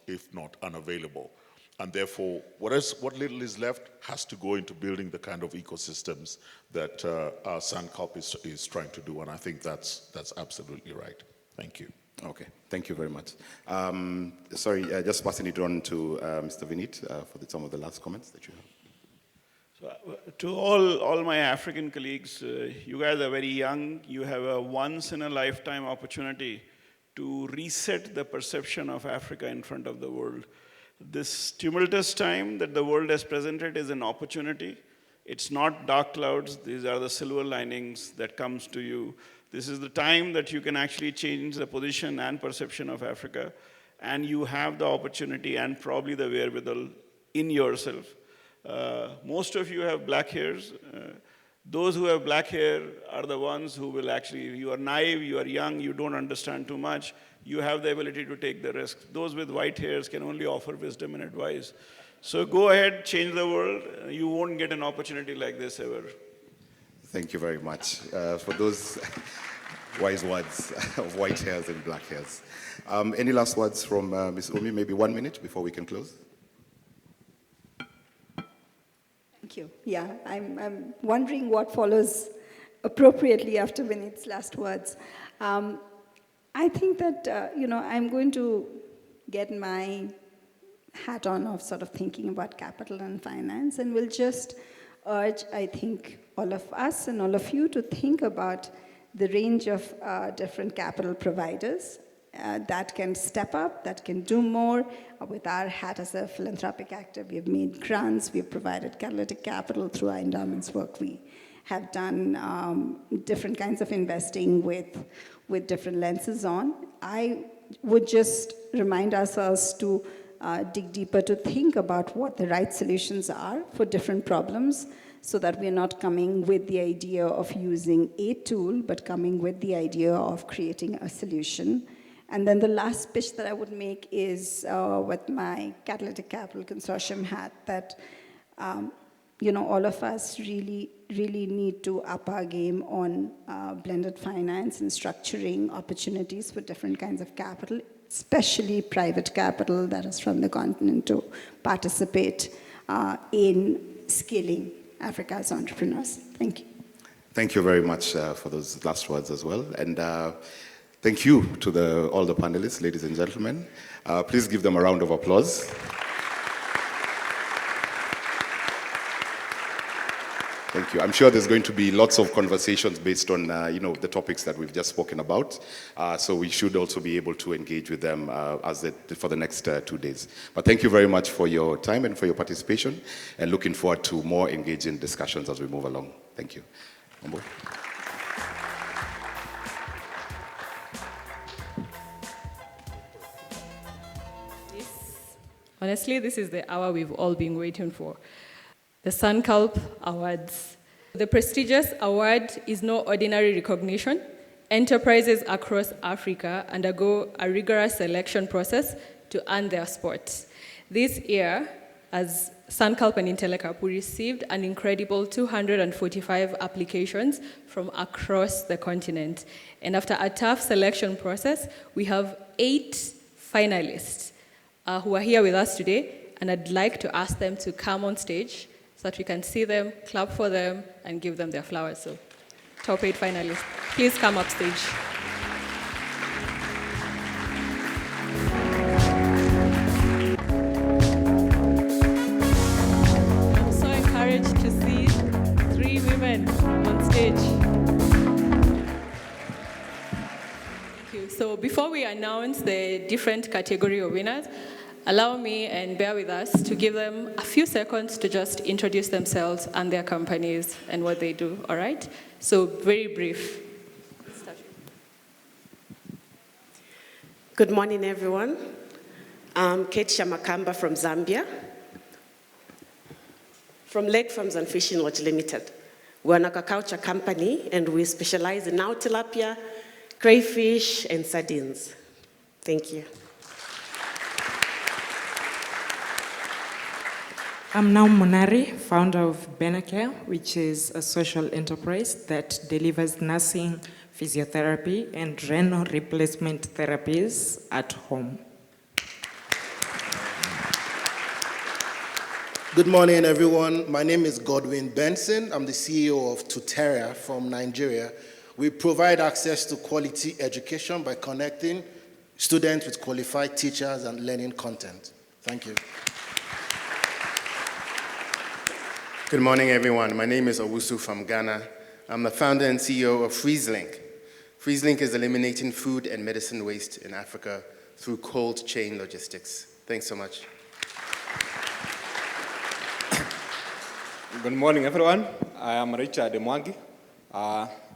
unavailable. And therefore, what little is left has to go into building the kind of ecosystems that Sankalp is trying to do, and I think that's absolutely right. Thank you. Okay, thank you very much. Sorry, just passing it on to Mr. Vinit for some of the last comments that you have. So, to all my African colleagues, you guys are very young. You have a once-in-a-lifetime opportunity to reset the perception of Africa in front of the world. This tumultuous time that the world has presented is an opportunity. It's not dark clouds. These are the silver linings that comes to you. This is the time that you can actually change the position and perception of Africa, and you have the opportunity and probably the wherewithal in yourself. Most of you have black hairs. Those who have black hair are the ones who will actually, you are naive, you are young, you don't understand too much, you have the ability to take the risk. Those with white hairs can only offer wisdom and advice. So go ahead, change the world. You won't get an opportunity like this ever. Thank you very much for those wise words of white hairs and black hairs. Any last words from Ms. Umi? Maybe 1 minute before we can close. Thank you. Yeah, I'm wondering what follows appropriately after Vinit's last words. I think that, I'm going to get my hat on of sort of thinking about capital and finance, and will just urge, I think, all of us and all of you to think about the range of different capital providers that can step up, that can do more. With our hat as a philanthropic actor, we have made grants, we have provided catalytic capital through our endowments work. We have done different kinds of investing with different lenses on. I would just remind ourselves to dig deeper, to think about what the right solutions are for different problems, so that we're not coming with the idea of using a tool, but coming with the idea of creating a solution. And then the last pitch that I would make is with my Catalytic Capital Consortium hat, that all of us really need to up our game on blended finance and structuring opportunities for different kinds of capital, especially private capital that is from the continent, to participate in scaling Africa's entrepreneurs. Thank you. Thank you very much for those last words as well. And thank you to all the panelists, ladies and gentlemen. Please give them a round of applause. Thank you. I'm sure there's going to be lots of conversations based on the topics that we've just spoken about. So we should also be able to engage with them for the next 2 days. But thank you very much for your time and for your participation, and looking forward to more engaging discussions as we move along. Thank you. Honestly, this is the hour we've all been waiting for. The Sankalp Awards. The prestigious award is no ordinary recognition. Enterprises across Africa undergo a rigorous selection process to earn their spot. This year, as Sankalp and Intellecap, we received an incredible 245 applications from across the continent. And after a tough selection process, we have 8 finalists who are here with us today, and I'd like to ask them to come on stage so that we can see them, clap for them, and give them their flowers. So, top 8 finalists, please come up stage. I'm so encouraged to see 3 women on stage. Thank you. So before we announce the different category of winners, allow me and bear with us to give them a few seconds to just introduce themselves and their companies and what they do, all right? So very brief. Good morning, everyone. I'm Kate Shamakamba from Zambia, from Lake Farms and Fishing Lodge Limited. We're an aquaculture company, and we specialize in now tilapia, crayfish, and sardines. Thank you. I'm now Monari, founder of Benacare, which is a social enterprise that delivers nursing, physiotherapy, and renal replacement therapies at home. Good morning, everyone. My name is Godwin Benson. I'm the CEO of Tuteria from Nigeria. We provide access to quality education by connecting students with qualified teachers and learning content. Thank you. Good morning, everyone. My name is Owusu from Ghana. I'm the founder and CEO of FreezeLink. FreezeLink is eliminating food and medicine waste in Africa through cold chain logistics. Thanks so much. Good morning, everyone. I am Richard Mwangi.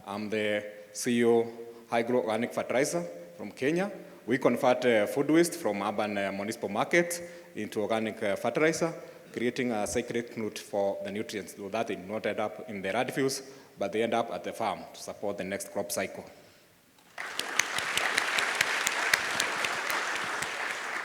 I'm the CEO High Grow Organic Fertilizer from Kenya. We convert food waste from urban municipal markets into organic fertilizer, creating a sacred route for the nutrients, so that they do not end up in the landfills, but they end up at the farm to support the next crop cycle.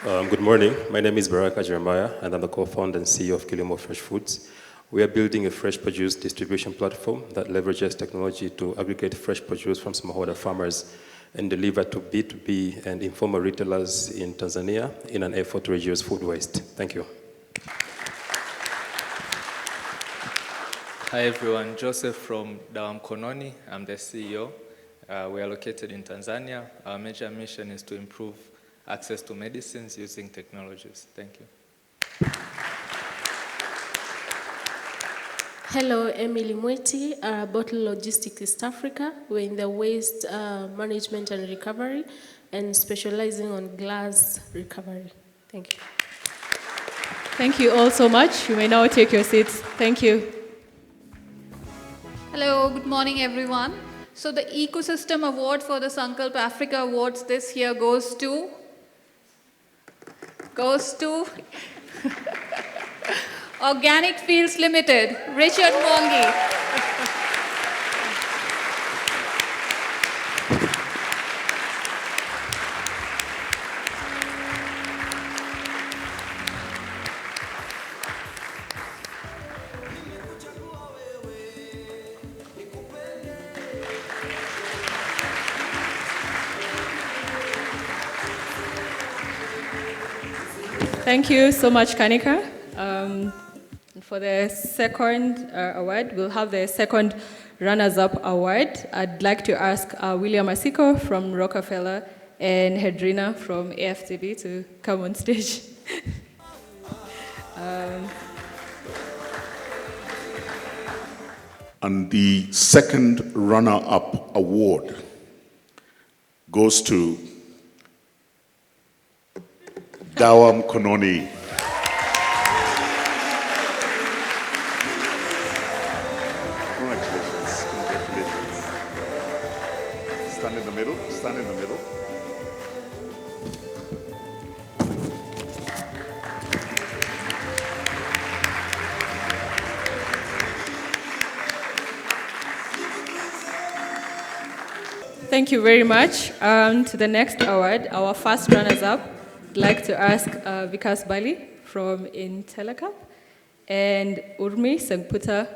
Good morning. My name is Baraka Jeremiah, and I'm the co-founder and CEO of Kilimo Fresh Foods. We are building a fresh produce distribution platform that leverages technology to aggregate fresh produce from smallholder farmers and deliver to B2B and informal retailers in Tanzania in an effort to reduce food waste. Thank you. Hi everyone, Joseph from Dawam Kononi. I'm the CEO. We are located in Tanzania. Our major mission is to improve access to medicines using technologies. Thank you. Hello, Emily Mweti, Bottle Logistics East Africa. We're in the waste management and recovery and specializing on glass recovery. Thank you. Thank you all so much. You may now take your seats. Thank you. Hello, good morning everyone. So the Ecosystem Award for the Sankalp Africa Awards this year goes to Organic Fields Limited, Richard Mwangi. Thank you so much, Kanika. For the second award, we'll have the second runners-up award. I'd like to ask William Asiko from Rockefeller and Hedrina from AFTB to come on stage. And the second runner-up award goes to Dawam Kononi. Congratulations, congratulations. Stand in the middle, stand in the middle. Thank you very much. To the next award, our first runners-up, I'd like to ask Vikas Bali from Sankalp and Urmi Sengputa,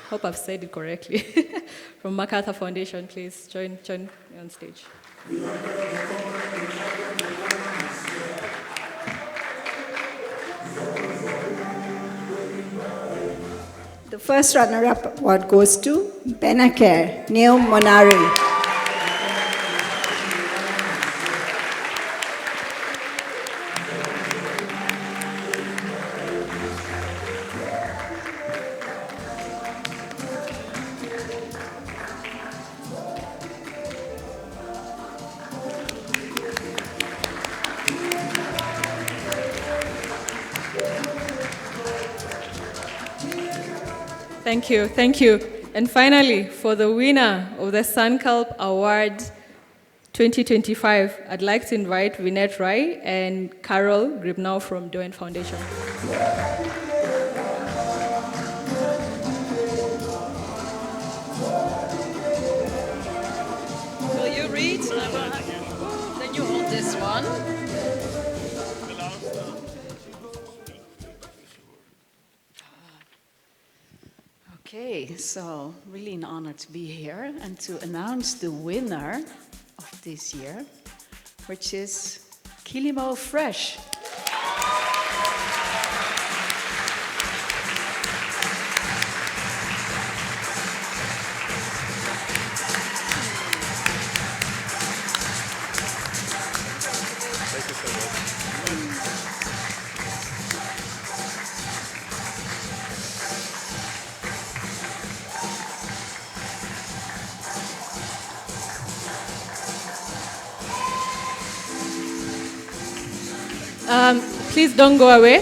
hope I've said it correctly, from MacArthur Foundation. Please join me on stage. The first runner-up award goes to Benacare, Neil Monari. Thank you. And finally, for the winner of the Sankalp Award 2025, I'd like to invite Vinette Rai and Carol Gribnau from Doen Foundation. Will you read? Then you hold this one. Okay, so really an honor to be here and to announce the winner of this year, which is Kilimo Fresh. Thank you so much. Please don't go away.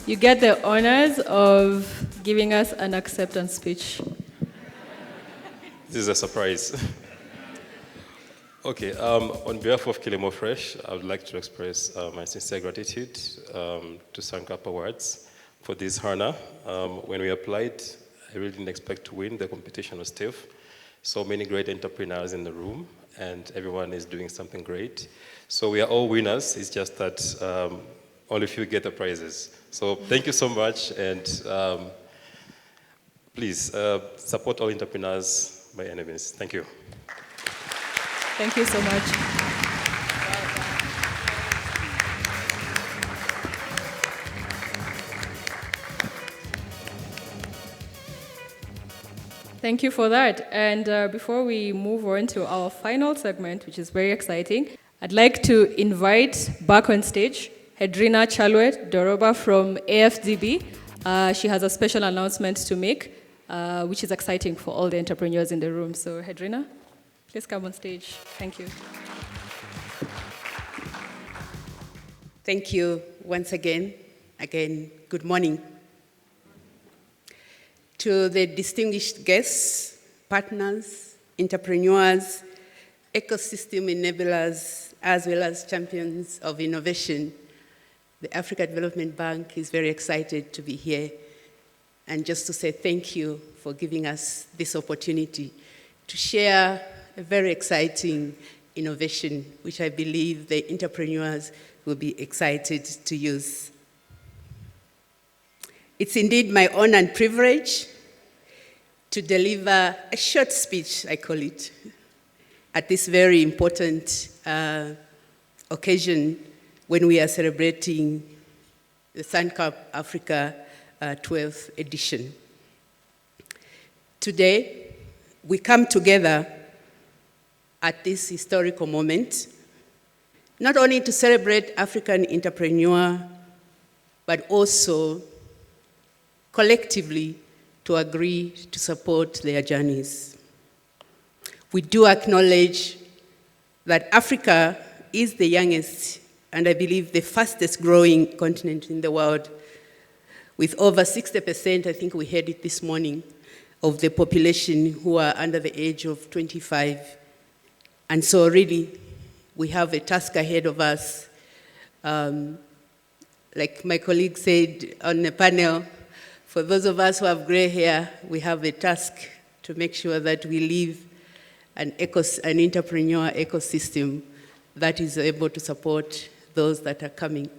You get the honors of giving us an acceptance speech. This is a surprise. Okay, on behalf of Kilimo Fresh, I would like to express my sincere gratitude to Sankalp Awards for this honor. When we applied, I really didn't expect to win. The competition was stiff. So many great entrepreneurs in the room, and everyone is doing something great. So we are all winners. It's just that only few get the prizes. So thank you so much, and please support all entrepreneurs by any means. Thank you. Thank you so much. Thank you for that. And before we move on to our final segment, which is very exciting, I'd like to invite back on stage Hedrina Chalwet Doroba from AFDB. She has a special announcement to make, which is exciting for all the entrepreneurs in the room. So Hedrina, please come on stage. Thank you. Thank you once again. Good morning. To the distinguished guests, partners, entrepreneurs, ecosystem enablers, as well as champions of innovation, the Africa Development Bank is very excited to be here, and just to say thank you for giving us this opportunity to share a very exciting innovation, which I believe the entrepreneurs will be excited to use. It's indeed my honor and privilege to deliver a short speech, I call it, at this very important occasion when we are celebrating the Sankalp Africa 12th edition. Today, we come together at this historical moment, not only to celebrate African entrepreneurs, but also collectively to agree to support their journeys. We do acknowledge that Africa is the youngest and I believe the fastest growing continent in the world, with over 60%, I think we heard it this morning, of the population who are under the age of 25. And so really, we have a task ahead of us. Like my colleague said on the panel, for those of us who have gray hair, we have a task to make sure that we leave an entrepreneur ecosystem that is able to support those that are coming.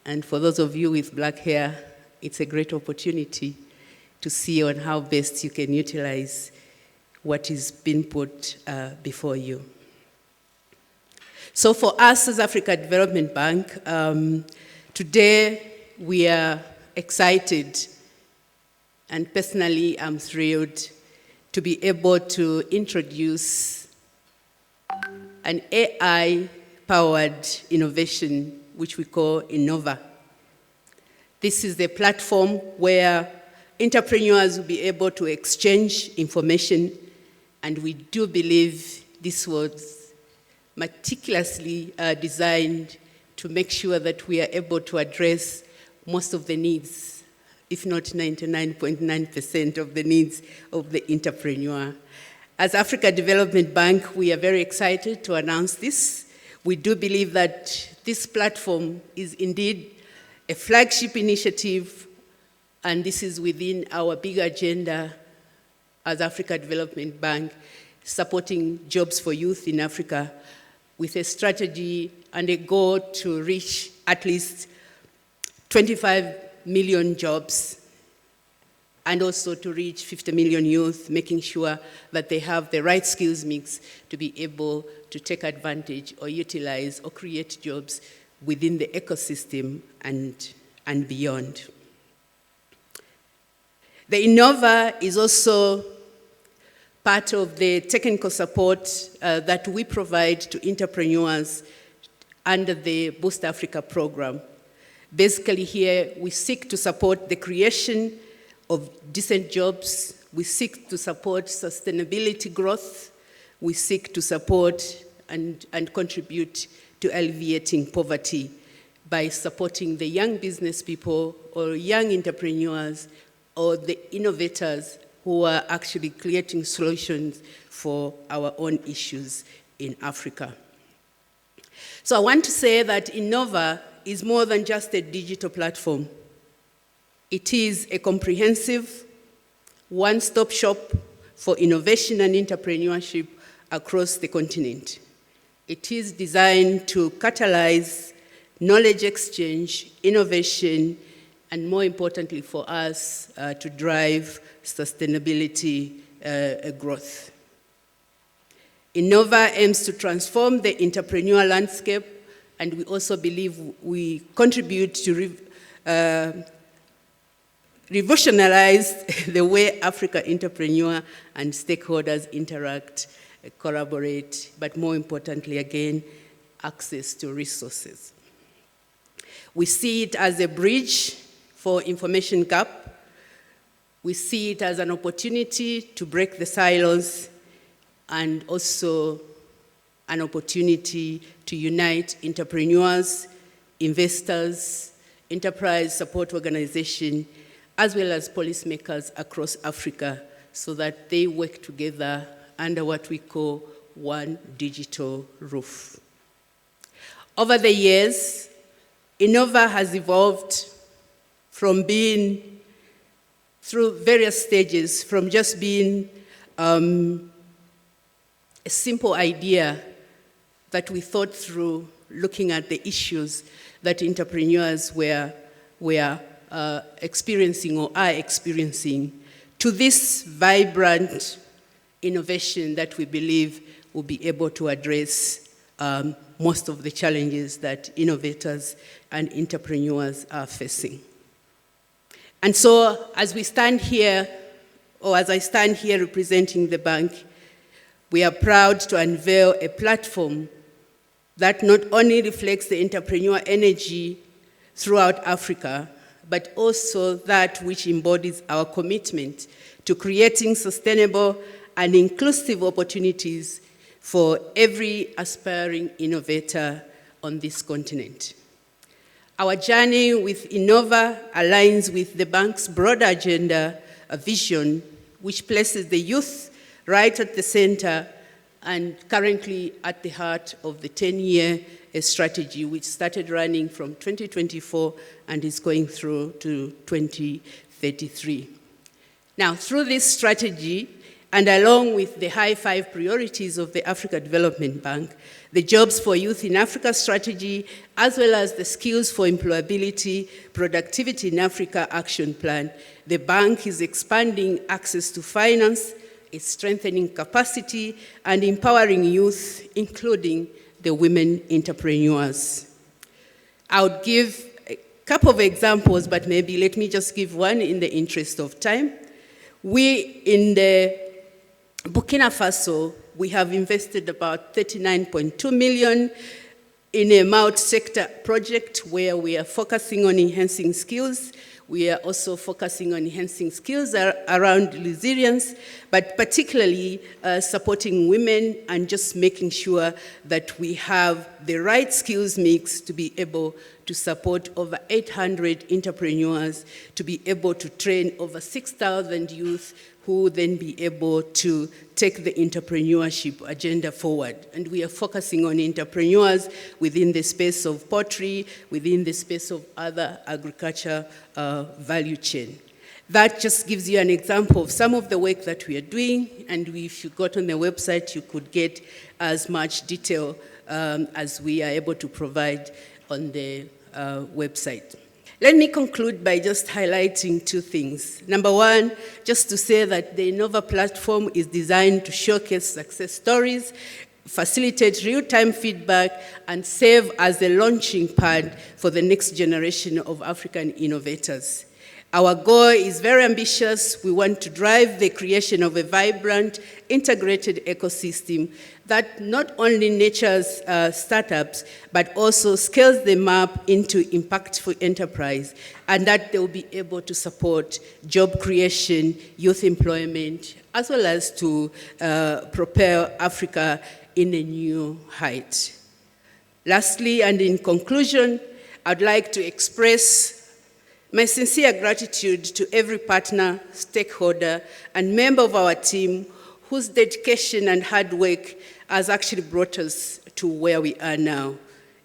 And for those of you with black hair, it's a great opportunity to see on how best you can utilize what is being put before you. So for us as Africa Development Bank, today we are excited, and personally I'm thrilled to be able to introduce an AI-powered innovation which we call Innova. This is the platform where entrepreneurs will be able to exchange information, and we do believe this was meticulously designed to make sure that we are able to address most of the needs, if not 99.9% of the needs of the entrepreneur. As Africa Development Bank, we are very excited to announce this. We do believe that this platform is indeed a flagship initiative, and this is within our big agenda as Africa Development Bank, supporting jobs for youth in Africa with a strategy and a goal to reach at least 25 million jobs, and also to reach 50 million youth, making sure that they have the right skills mix to be able to take advantage or utilize or create jobs within the ecosystem and beyond. The Innova is also part of the technical support that we provide to entrepreneurs under the Boost Africa program. Basically here, we seek to support the creation of decent jobs. We seek to support sustainability growth. We seek to support and contribute to alleviating poverty by supporting the young business people or young entrepreneurs or the innovators who are actually creating solutions for our own issues in Africa. So I want to say that Innova is more than just a digital platform. It is a comprehensive one-stop shop for innovation and entrepreneurship across the continent. It is designed to catalyze knowledge exchange, innovation, and more importantly for us, to drive sustainability growth. Innova aims to transform the entrepreneurial landscape, and we also believe we contribute to revolutionize the way Africa entrepreneurs and stakeholders interact, collaborate, but more importantly, again, access to resources. We see it as a bridge for information gap. We see it as an opportunity to break the silos and also an opportunity to unite entrepreneurs, investors, enterprise support organizations, as well as policymakers across Africa so that they work together under what we call one digital roof. Over the years, Innova has evolved from being through various stages, from just being a simple idea that we thought through looking at the issues that entrepreneurs were experiencing or are experiencing, to this vibrant innovation that we believe will be able to address most of the challenges that innovators and entrepreneurs are facing. And so as we stand here, or as I stand here representing the bank, we are proud to unveil a platform that not only reflects the entrepreneur energy throughout Africa, but also that which embodies our commitment to creating sustainable and inclusive opportunities for every aspiring innovator on this continent. Our journey with Innova aligns with the bank's broader agenda, a vision which places the youth right at the center and currently at the heart of the 10-year strategy, which started running from 2024 and is going through to 2033. Now, through this strategy And along with the high 5 priorities of the Africa Development Bank, the Jobs for Youth in Africa strategy, as well as the Skills for Employability, Productivity in Africa Action Plan, the bank is expanding access to finance, it's strengthening capacity, and empowering youth, including the women entrepreneurs. I would give a couple of examples, but maybe let me just give one in the interest of time. We, in the Burkina Faso, we have invested about 39.2 million in a multi-sector project where we are focusing on enhancing skills. We are also focusing on enhancing skills around resilience, but particularly supporting women and just making sure that we have the right skills mix to be able to support over 800 entrepreneurs, to be able to train over 6,000 youth who will then be able to take the entrepreneurship agenda forward. And we are focusing on entrepreneurs within the space of pottery, within the space of other agriculture value chain. That just gives you an example of some of the work that we are doing, and if you got on the website, you could get as much detail as we are able to provide on the website. Let me conclude by just highlighting 2 things. Number one, just to say that the Innova platform is designed to showcase success stories, facilitate real-time feedback, and serve as a launching pad for the next generation of African innovators. Our goal is very ambitious. We want to drive the creation of a vibrant, integrated ecosystem that not only nurtures startups, but also scales them up into impactful enterprise, and that they will be able to support job creation, youth employment, as well as to propel Africa in a new height. Lastly, and in conclusion, I'd like to express my sincere gratitude to every partner, stakeholder, and member of our team whose dedication and hard work has actually brought us to where we are now.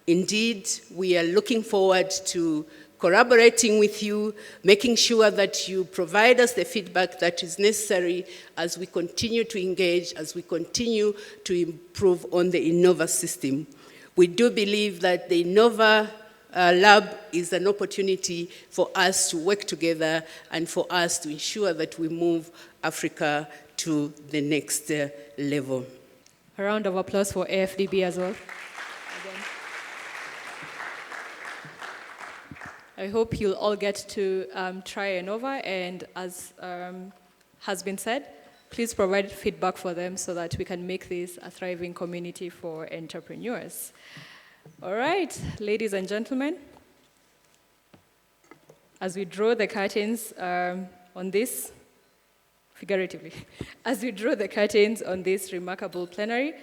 Indeed, we are looking forward to collaborating with you, making sure that you provide us the feedback that is necessary as we continue to engage, as we continue to improve on the Innova system. We do believe that the Innova Lab is an opportunity for us to work together and for us to ensure that we move Africa to the next level. A round of applause for AFDB as well. I hope you'll all get to try Innova, and as has been said, please provide feedback for them so that we can make this a thriving community for entrepreneurs. All right, ladies and gentlemen, as we draw the curtains on this, figuratively, as we draw the curtains on this remarkable plenary,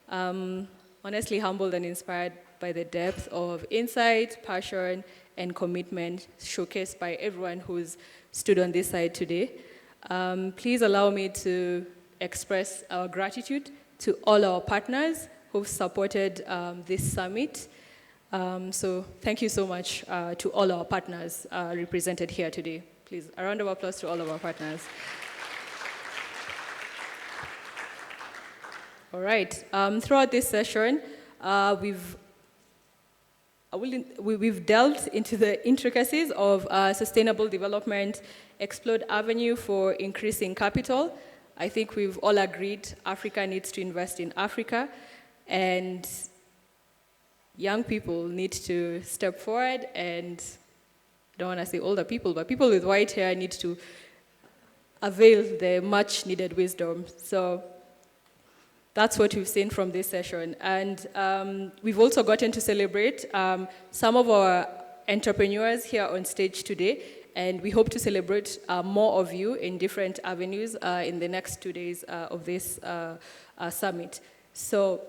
honestly humbled and inspired by the depth of insight, passion, and commitment showcased by everyone who's stood on this side today. Please allow me to express our gratitude to all our partners who've supported this summit. So thank you so much to all our partners represented here today. Please, a round of applause to all of our partners. All right, throughout this session, we've delved into the intricacies of sustainable development, explored avenue for increasing capital. I think we've all agreed Africa needs to invest in Africa, and young people need to step forward, and I don't want to say older people, but people with white hair need to avail the much needed wisdom. So that's what we've seen from this session. And we've also gotten to celebrate some of our entrepreneurs here on stage today, and we hope to celebrate more of you in different avenues in the next 2 days of this summit. So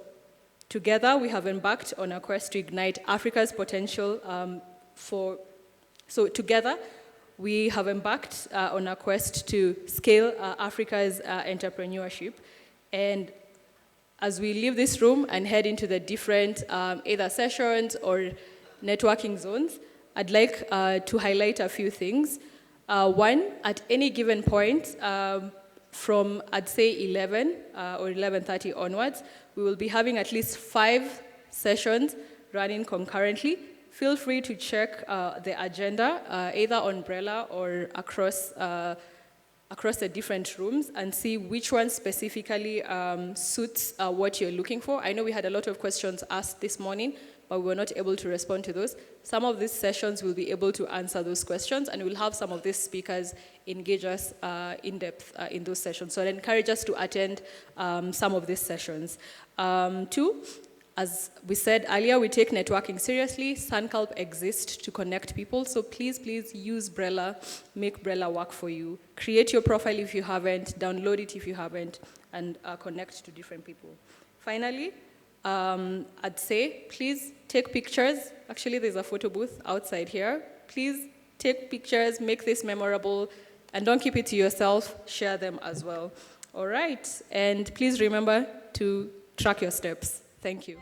together, we have embarked on a quest to ignite Africa's potential together, we have embarked on a quest to scale Africa's entrepreneurship. And as we leave this room and head into the different either sessions or networking zones, I'd like to highlight a few things. One, at any given point, From, I'd say, 11 or 11:30 onwards, we will be having at least 5 sessions running concurrently. Feel free to check the agenda, either on Brella or across the different rooms, and see which one specifically suits what you're looking for. I know we had a lot of questions asked this morning, but we were not able to respond to those. Some of these sessions will be able to answer those questions, and we'll have some of these speakers engage us in depth in those sessions. So I'd encourage us to attend some of these sessions. 2, as we said earlier, we take networking seriously. Sankalp exists to connect people, so please use Brella, make Brella work for you. Create your profile if you haven't, download it if you haven't, and connect to different people. Finally, I'd say, please take pictures. Actually, there's a photo booth outside here. Please take pictures, make this memorable, and don't keep it to yourself, share them as well. All right, and please remember to track your steps. Thank you.